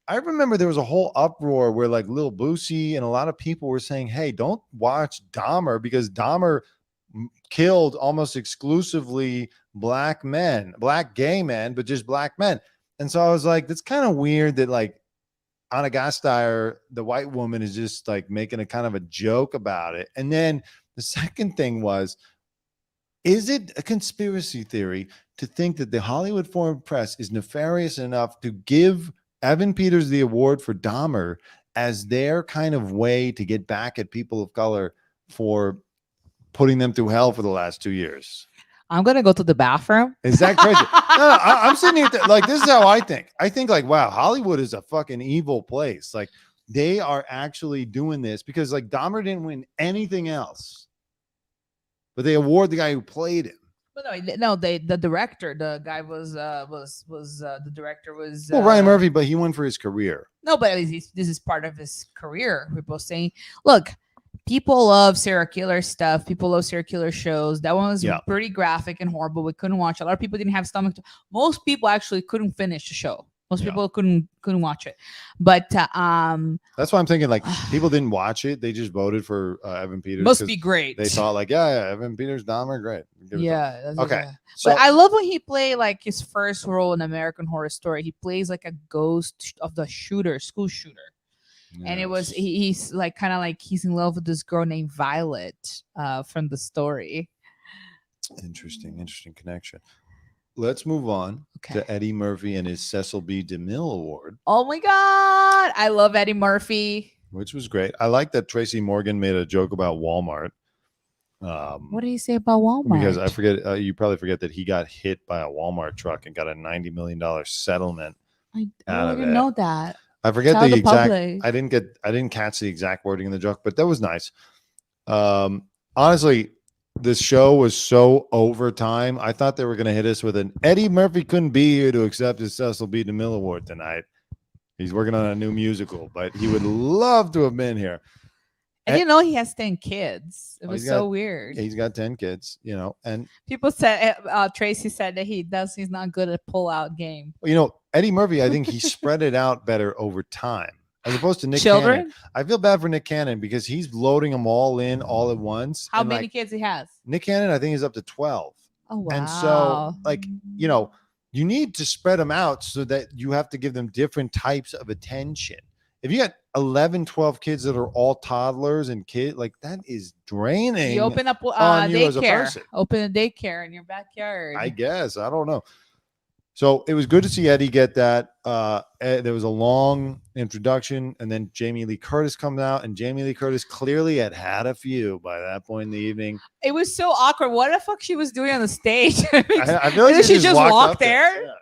I remember there was a whole uproar where like Lil Boosie and a lot of people were saying, hey, don't watch Dahmer because Dahmer killed almost exclusively black gay men, but just black men. And so I was like, that's kind of weird that like Anna Gasteyer, the white woman, is just like making a kind of a joke about it. And then the second thing was, is it a conspiracy theory to think that the Hollywood Foreign Press is nefarious enough to give Evan Peters the award for Dahmer as their kind of way to get back at people of color for putting them through hell for the last 2 years? I'm gonna go to the bathroom. Is that crazy? No, I'm sitting here like, this is how I think. I think like, wow, Hollywood is a fucking evil place. Like they are actually doing this because like Dahmer didn't win anything else, but they award the guy who played him. But no, the director, the guy was the director was Well, Ryan Murphy, but he won for his career. No, but this is part of his career. We're both saying, look, people love serial killer stuff. People love serial killer shows. That one was pretty graphic and horrible. We couldn't watch. A lot of people didn't have stomach. Most people actually couldn't finish the show. Most people couldn't watch it. But that's why I'm thinking like people didn't watch it. They just voted for Evan Peters. Must be great. They thought like, yeah, Evan Peters, Dahmer, great. Yeah. Okay. So, but I love when he played like his first role in American Horror Story. He plays like a ghost of the school shooter. Yes. And it was he's like kind of like he's in love with this girl named Violet from the story. Interesting connection. Let's move on to Eddie Murphy and his Cecil B. DeMille Award. Oh my God. I love Eddie Murphy. Which was great. I like that Tracy Morgan made a joke about Walmart. What did he say about Walmart? Because I forget, you probably forget that he got hit by a Walmart truck and got a $90 million settlement. I didn't know that. I forget the exact. I didn't catch the exact wording in the joke, but that was nice. Honestly, this show was so over time. I thought they were going to hit us with an Eddie Murphy couldn't be here to accept his Cecil B. DeMille Award tonight. He's working on a new musical, but he would love to have been here. I didn't know he has 10 kids. It was so weird. He's got 10 kids, and people said Tracy said that he's not good at pull-out game. Eddie Murphy, I think he spread it out better over time. As opposed to Nick Children? Cannon. I feel bad for Nick Cannon because he's loading them all in all at once. How many kids he has? Nick Cannon, I think, is up to 12. Oh, wow. And so, you need to spread them out so that you have to give them different types of attention. If you got 11, 12 kids that are all toddlers and kids, like that is draining. You open up daycare. Open a daycare in your backyard. I guess. I don't know. So it was good to see Eddie get that. there was a long introduction, and then Jamie Lee Curtis comes out, and Jamie Lee Curtis clearly had a few by that point in the evening. It was so awkward. What the fuck she was doing on the stage? I feel like she just walked up there. Yeah.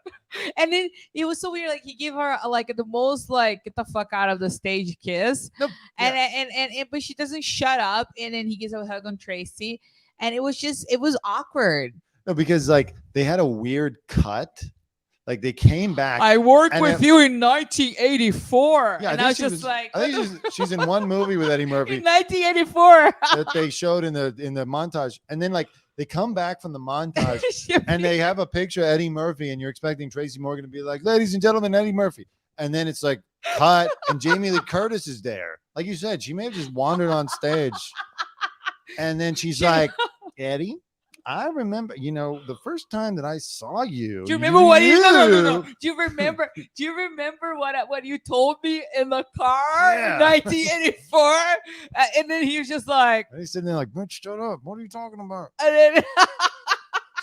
And then it was so weird. Like he gave her like the most like get the fuck out of the stage kiss, Nope. and but she doesn't shut up. And then he gives a hug on Tracy, and it was awkward. No, because like they had a weird cut. Like they came back. I worked and with you in 1984. Yeah, and I was just like, I think she's in one movie with Eddie Murphy in 1984 that they showed in the montage, and then like they come back from the montage and they have a picture of Eddie Murphy, and you're expecting Tracy Morgan to be like, "Ladies and gentlemen, Eddie Murphy," and then it's like cut, and Jamie Lee Curtis is there. Like you said, she may have just wandered on stage, and then she's like, "Eddie, I remember, the first time that I saw you. Do you remember what you no. Do you remember what you told me in the car in 1984? And then he was just like, and he's sitting there like, "Bitch, shut up. What are you talking about?" And then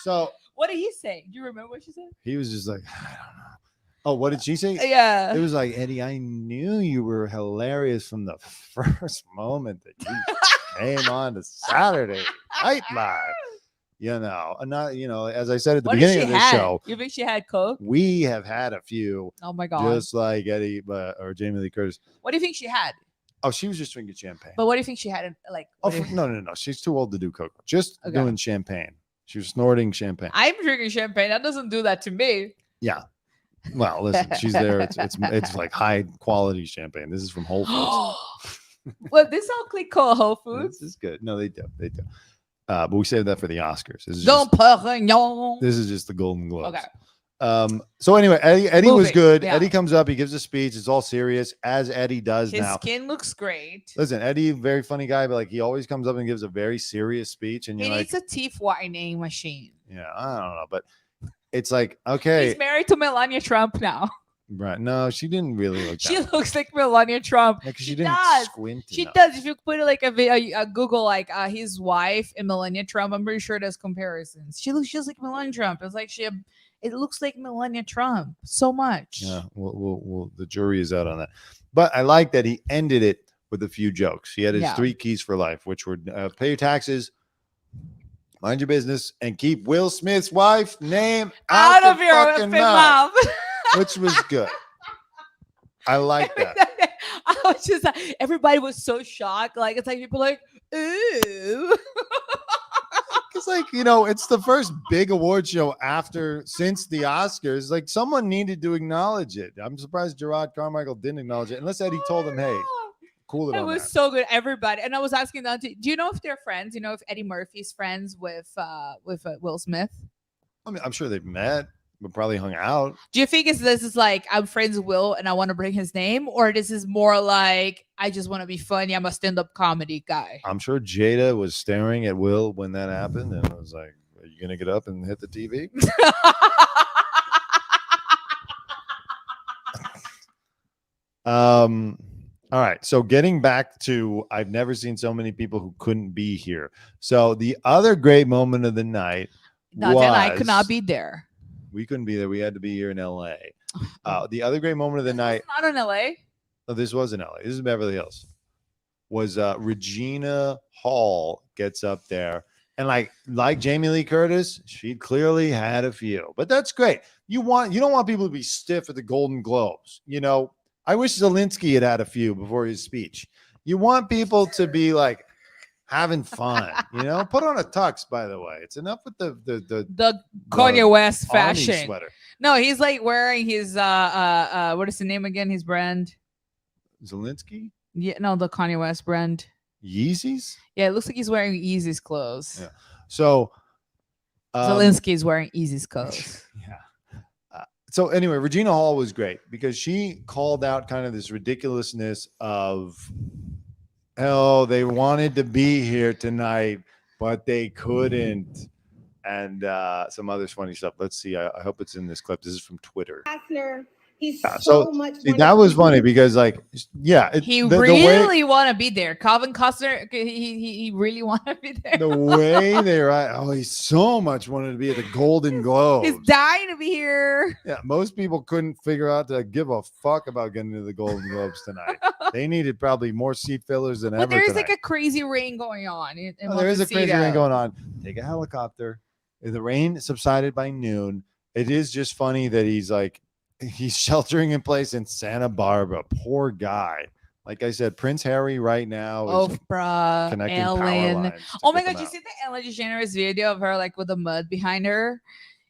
so what did he say? Do you remember what she said? He was just like, "I don't know." Oh, what did she say? Yeah. It was like, "Eddie, I knew you were hilarious from the first moment that you came on to Saturday Night Live." Not as I said at the beginning of the show. You think she had coke? We have had a few. Oh my god! Just like Eddie or Jamie Lee Curtis. What do you think she had? Oh, she was just drinking champagne. But what do you think she had? Like, no. She's too old to do coke. Just doing champagne. She was snorting champagne. I'm drinking champagne. That doesn't do that to me. Yeah. Well, listen, she's there. It's like high quality champagne. This is from Whole Foods. Well, this all click called Whole Foods. This is good. No, they do. But we saved that for the Oscars. This is just the Golden Globes. Okay. So anyway, Eddie was good. Yeah. Eddie comes up, he gives a speech. It's all serious, as Eddie does His now. skin looks great. Listen, Eddie, very funny guy, but like he always comes up and gives a very serious speech. And he you're needs a teeth whitening machine. Yeah, I don't know, but it's like, okay. He's married to Melania Trump now. Right. No, she didn't really look She looks like Melania Trump. Yeah, she didn't squint She enough. does. If you put it like a Google, like his wife and Melania Trump, I'm pretty sure there's comparisons. She looks just like Melania Trump. It's like it looks like Melania Trump so much. Yeah, we'll the jury is out on that. But I like that he ended it with a few jokes. He had his 3 keys for life, which were pay your taxes, mind your business, and keep Will Smith's wife's name out of your fucking mouth. Which was good. I like that. I was just like, everybody was so shocked. Like, it's like people like, ooh. It's like, it's the first big award show since the Oscars. Like, someone needed to acknowledge it. I'm surprised Gerard Carmichael didn't acknowledge it, unless Eddie told him, hey, cool it. It was so good. Everybody. And I was asking Dante, do you know if they're friends? You know if Eddie Murphy's friends with Will Smith? I mean, I'm sure they've met. But probably hung out. Do you think this is like I'm friends with Will and I want to bring his name, or this is more like I just want to be funny? I'm a stand-up comedy guy. I'm sure Jada was staring at Will when that happened and was like, "Are you gonna get up and hit the TV?" All right. So getting back to, I've never seen so many people who couldn't be here. So the other great moment of the night. Dante and I could not be there. We couldn't be there. We had to be here in LA. The other great moment of the night. Not in LA. No, this was in LA. This is Beverly Hills. Was Regina Hall gets up there. And like Jamie Lee Curtis, she clearly had a few. But that's great. You don't want people to be stiff at the Golden Globes. I wish Zelensky had a few before his speech. You want people to be like having fun, Put on a tux, by the way. It's enough with the Kanye West fashion sweater. No, he's like wearing his what is the name again? His brand. Zelensky? Yeah, no, the Kanye West brand. Yeezys? Yeah, it looks like he's wearing Yeezy's clothes. Yeah. So Zelensky's wearing Yeezy's clothes. Yeah. So anyway, Regina Hall was great because she called out kind of this ridiculousness of they wanted to be here tonight, but they couldn't. And some other funny stuff. Let's see. I hope it's in this clip. This is from Twitter. Fastener He's Yeah, so so much see, more that was funny different. because like, yeah, He the way really want to be there. Calvin Costner, he really want to be there. the way they're he so much wanted to be at the Golden Globes. He's dying to be here. Yeah, most people couldn't figure out to give a fuck about getting to the Golden Globes tonight. They needed probably more seat fillers than But ever there's tonight. like a crazy rain going on. There is a crazy rain going on. Take a helicopter. If the rain subsided by noon, it is just funny that he's sheltering in place in Santa Barbara. Poor guy. Like I said, Prince Harry right now is Oprah, connecting power Ellen. lines to Oh my get God, them you out. see the Ellen DeGeneres video of her like with the mud behind her?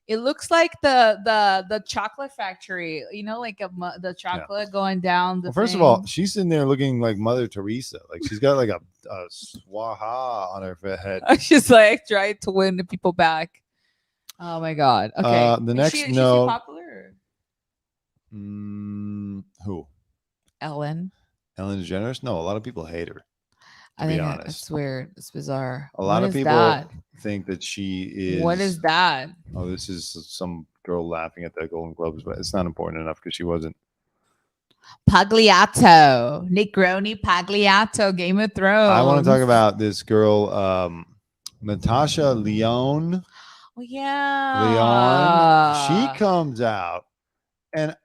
It looks like the chocolate factory, you know, like the chocolate going down the Well, first of all, thing. she's sitting there looking like Mother Teresa. Like she's got like a swaha on her head. She's like trying to win the people back. Oh my God. Okay. The Is next she note. popular? Who? Ellen. Ellen DeGeneres? No, a lot of people hate her. I To be think honest, it's weird. It's bizarre. a lot What of is people that? think that she is. What is that? Oh, this is some girl laughing at the Golden Globes, but it's not important enough because she wasn't. Pagliato, Negroni Pagliato, Game of Thrones. I want to talk about this girl, Natasha Lyonne. Oh yeah, Leon. She comes out, and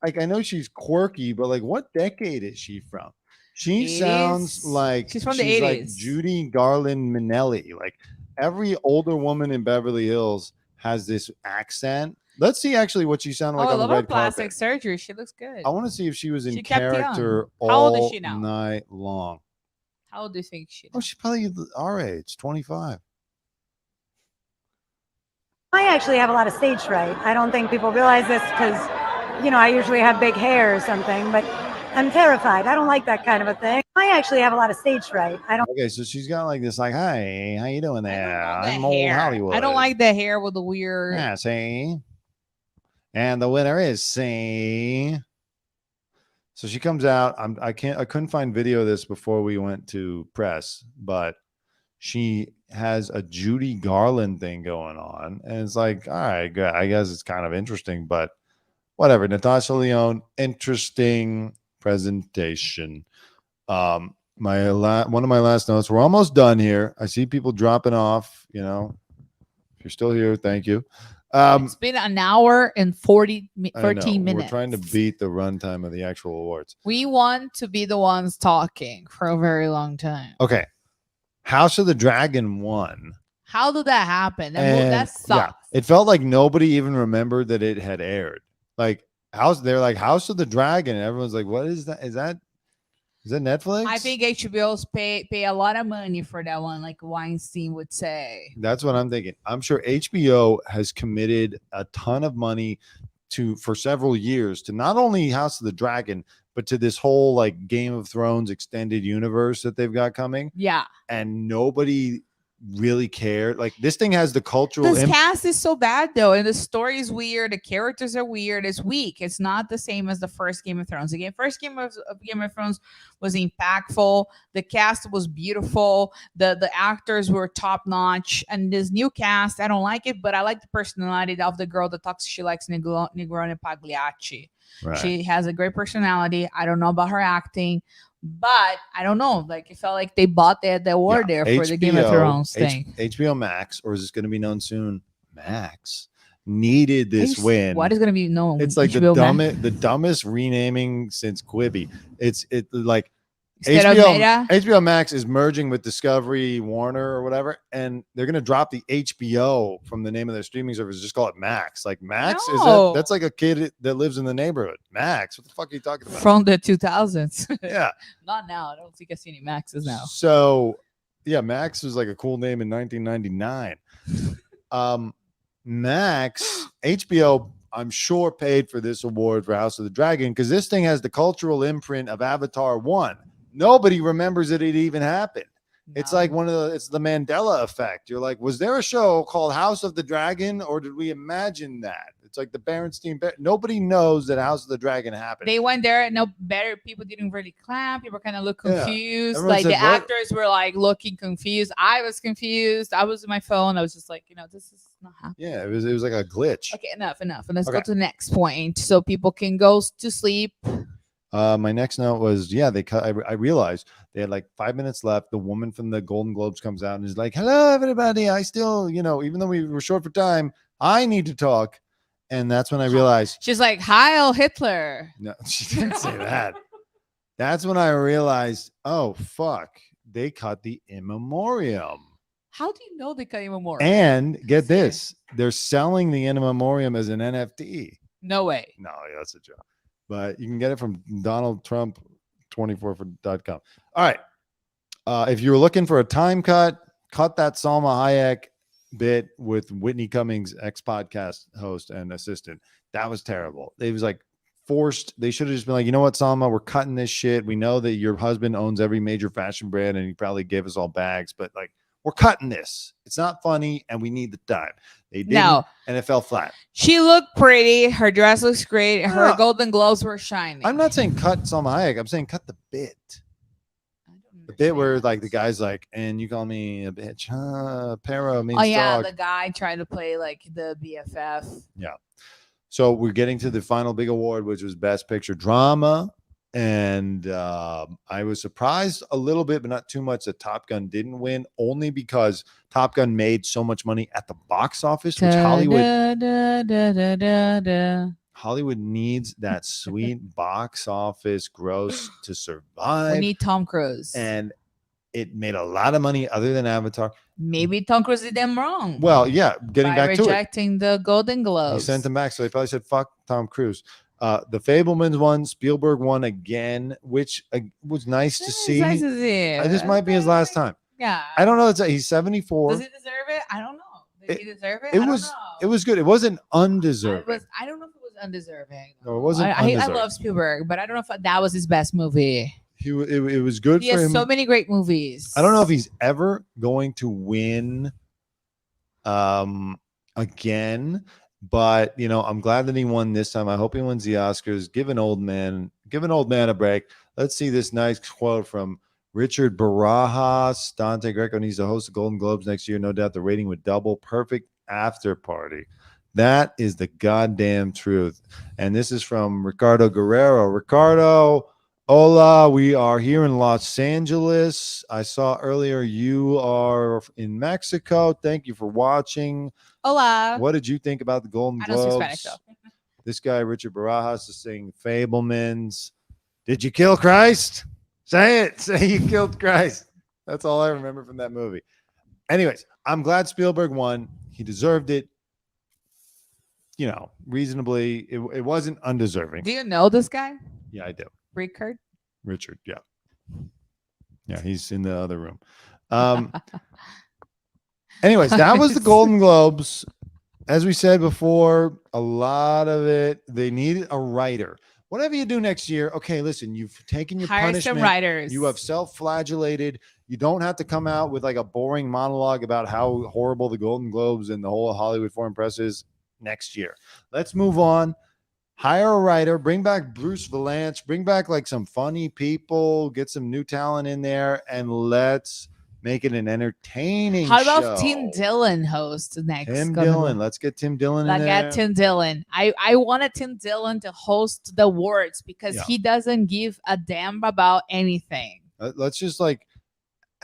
like I know she's quirky, but like, what decade is she from? She 80s? sounds like She's from the 80s. like Judy Garland Minnelli. Like every older woman in Beverly Hills has this accent. Let's see actually what she sounded like I on the love her red plastic carpet. surgery. She looks good. I want to see if she was in She kept character young. How old is all she now? night long. How old do you think she? Oh, she's probably our age, 25. I actually have a lot of stage fright. I don't think people realize this because, you know, I usually have big hair or something, but I'm terrified. I don't like that kind of a thing. I actually have a lot and fright. I don't. Okay, so she's got like this, like, "Hi, how you doing there? I'm The old hair. Hollywood." I don't like the hair with the weird. Yeah, see. And the winner is C. So she comes out. I couldn't find video of this before we went to press, but she has a Judy Garland thing going on, and it's like, all right, good. I guess it's kind of interesting, but whatever. Natasha Lyonne, interesting presentation. One of my last notes. We're almost done here. I see people dropping off. You know, if you're still here, thank you. It's been an hour and 13 minutes. We're trying to beat the runtime of the actual awards. We want to be the ones talking for a very long time. Okay. House of the Dragon won. How did that happen? And, That sucks. it felt like nobody even remembered that it had aired. Like they're like House of the Dragon, and everyone's like, "What is that? Is that Netflix?" I think HBO's pay a lot of money for that one, like Weinstein would say. That's what I'm thinking. I'm sure HBO has committed a ton of money for several years to not only House of the Dragon, but to this whole like Game of Thrones extended universe that they've got coming. Yeah. And nobody really cared. Like this thing has the cultural This cast is so bad though, and the story is weird. The characters are weird. It's weak. It's not the same as the first Game of Thrones. Again, first Game of Thrones was impactful. The cast was beautiful. The actors were top notch. And this new cast, I don't like it, but I like the personality of the girl that talks. She likes Negroni Pagliacci. Right. She has a great personality. I don't know about her acting. But I don't know. Like it felt like they bought the award there for the Game of Thrones thing. HBO Max, or is this going to be known soon? Max needed this win. What is going to be known? It's like the dumbest renaming since Quibi. It's like HBO Max is merging with Discovery, Warner, or whatever, and they're going to drop the HBO from the name of their streaming service. Just call it Max. Like Max that's like a kid that lives in the neighborhood. Max, what the fuck are you talking about? From the 2000s. Yeah. Not now. I don't think I see any Maxes now. So yeah, Max was like a cool name in 1999. Max, HBO, I'm sure paid for this award for House of the Dragon because this thing has the cultural imprint of Avatar 1. Nobody remembers that it even happened. No. It's like it's the Mandela effect. You're like, was there a show called House of the Dragon, or did we imagine that? It's like the Berenstein. Nobody knows that House of the Dragon happened. They went there, no better. People didn't really clap. People kind of look confused. Everyone Like said, the "What?" actors were like looking confused. I was confused. I was on my phone. I was just like, this is not happening. Yeah, it was like a glitch. Okay, enough. And let's go Okay. to the next point so people can go to sleep. My next note was, they cut. I realized they had like 5 minutes left. The woman from the Golden Globes comes out and is like, "Hello, everybody. I still, even though we were short for time, I need to talk." And that's when I realized She's like, Heil Hitler. no, she didn't say that. That's when I realized, oh fuck, they cut the in memoriam. How do you know they cut him more? And get this, they're selling the in memoriam as an NFT. No way. No, that's a joke. But you can get it from Donald Trump 24.com. All right. If you're looking for a time cut that Salma Hayek bit with Whitney Cummings, ex-podcast host and assistant. That was terrible. It was like forced. They should have just been like, you know what, Salma, we're cutting this shit. We know that your husband owns every major fashion brand and he probably gave us all bags, but like, we're cutting this. It's not funny and we need the time. They didn't, No. and it fell flat. She looked pretty. Her dress looks great. Her No. Golden Globes were shining. I'm not saying cut Salma Hayek. I'm saying cut the bit. The bit where like the guy's like, and you call me a bitch, Pero means dog. The guy tried to play like the BFF. Yeah. So we're getting to the final big award, which was Best Picture Drama. And I was surprised a little bit, but not too much, that Top Gun didn't win, only because Top Gun made so much money at the box office, which Hollywood needs that sweet box office gross to survive. We need Tom Cruise. And it made a lot of money other than Avatar. Maybe Tom Cruise did them wrong. Well, yeah, getting by back to it. rejecting the Golden He Globes. sent them back, so they probably said, fuck Tom Cruise. The Fablemans won. Spielberg won again, which was nice to see. Nice to see. This might be his last time. Yeah. I don't know. He's 74. Does he deserve it? I don't know. Did he deserve it? It I was. don't know. It was good. It wasn't undeserving. I don't know if it was undeserving. No, it wasn't. I undeserving. love Spielberg, but I don't know if that was his best movie. It was good He for has him. so many great movies. I don't know if he's ever going to win again, but I'm glad that he won this time. I hope he wins the Oscars. Give an old man a break. Let's see this nice quote from Richard Barajas. Dante Greco needs to host the Golden Globes next year. No doubt the rating would double. Perfect after party. That is the goddamn truth. And this is from Ricardo Guerrero. Ricardo, hola, we are here in Los Angeles. I saw earlier you are in Mexico. Thank you for watching. Hola. What did you think about the Golden I don't speak Globes? Spanish, though. This guy, Richard Barajas, is saying Fablemans. Did you kill Christ? Say it. Say you killed Christ. That's all I remember from that movie. Anyways, I'm glad Spielberg won. He deserved it. Reasonably. It wasn't undeserving. Do you know this guy? Yeah, I do. Richard? Richard, yeah. Yeah, he's in the other room. Anyways, that was the Golden Globes. As we said before, a lot of it, they needed a writer. Whatever you do next year, okay, listen, you've taken your Hire punishment. some writers. You have self-flagellated. You don't have to come out with like a boring monologue about how horrible the Golden Globes and the whole Hollywood Foreign Press is next year. Let's move on. Hire a writer, bring back Bruce Vilanch, bring back like some funny people, get some new talent in there, and let's make it an entertaining How about show. Tim Dillon host next? Tim Dillon. Let's get Tim Dillon in there. Get Tim Dillon. I wanted Tim Dillon to host the awards because he doesn't give a damn about anything. Let's just like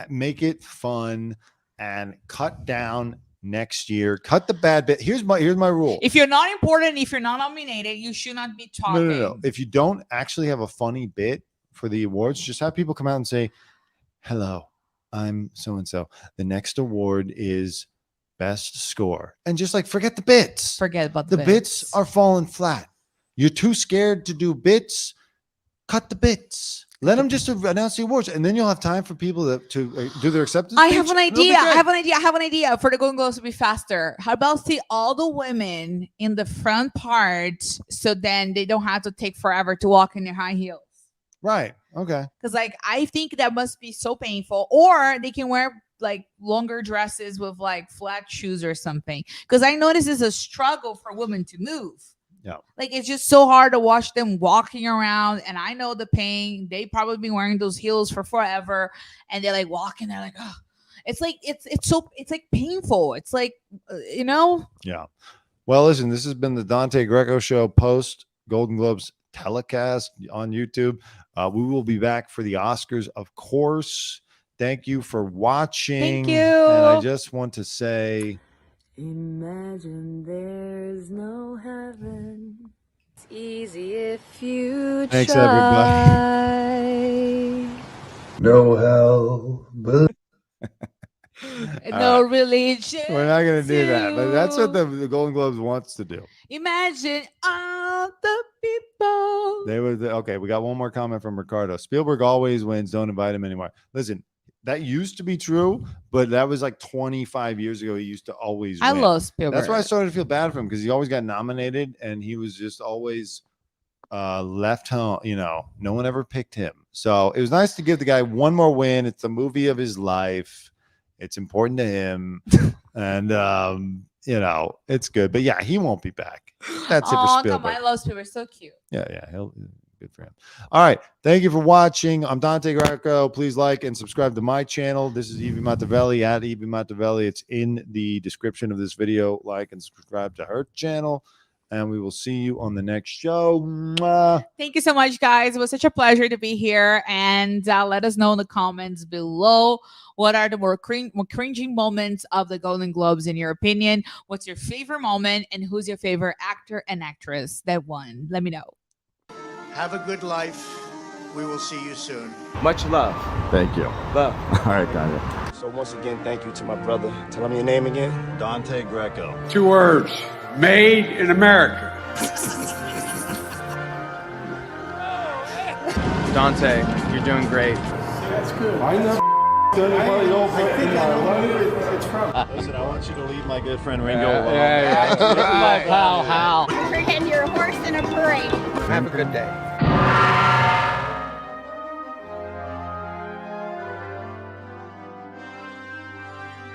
make it fun and cut down next year. Cut the bad bit. Here's my rule. If you're not important, if you're not nominated, you should not be talking. No. If you don't actually have a funny bit for the awards, just have people come out and say, hello, I'm so-and-so. The next award is best score. And just like forget the bits. Forget about the bits are falling flat. You're too scared to do bits. Cut the bits. Let them just announce the awards, and then you'll have time for people to do their acceptance. I have an idea. I have an idea for the Golden Globes to be faster. How about see all the women in the front part, so then they don't have to take forever to walk in their high heels. Right. Okay. Because I think that must be so painful. Or they can wear like longer dresses with like flat shoes or something, because I know this is a struggle for women to move. Yeah. Like it's just so hard to watch them walking around, and I know the pain. They probably been wearing those heels for forever, and they're like walking. They're like, oh, it's like it's like painful. It's like you know. Yeah. Well, listen, this has been the Dante Greco Show post Golden Globes telecast on YouTube. We will be back for the Oscars, of course. Thank you for watching. Thank you. And I just want to say, imagine there's no heaven. It's easy if you thanks, try. everybody. No hell, but No religion. We're not going to do that, but that's what to the Golden Globes wants to do. imagine all the people. They were okay. We got one more comment from Ricardo. Spielberg always wins. Don't invite him anymore. Listen, that used to be true, but that was like 25 years ago. He used to always I win. love Spielberg. That's why I started to feel bad for him, because he always got nominated and he was just always left home. You know, no one ever picked him. So it was nice to give the guy one more win. It's the movie of his life. It's important to him. And you know, it's good. But yeah, he won't be back. That's it for Oh, Spielberg. come on. I love Spielberg. So cute. Yeah, he'll good for him. All right. Thank you for watching. I'm Dante Greco. Please like and subscribe to my channel. This is Evie Montevelli at Evie Montevelli. It's in the description of this video. Like and subscribe to her channel. And we will see you on the next show. Mwah. Thank you so much, guys. It was such a pleasure to be here. And let us know in the comments below, what are the more cringing moments of the Golden Globes in your opinion? What's your favorite moment? And who's your favorite actor and actress that won? Let me know. Have a good life. We will see you soon. Much love. Thank you. Love. All right, Daniel. So once again, thank you to my brother. Tell him your name again. Dante Greco. 2 words. Made in America. Dante, you're doing great. That's good. I know. Listen, I want you to leave my good friend Ringo alone. Hal. Pretend you're a horse in a parade. Have a good day.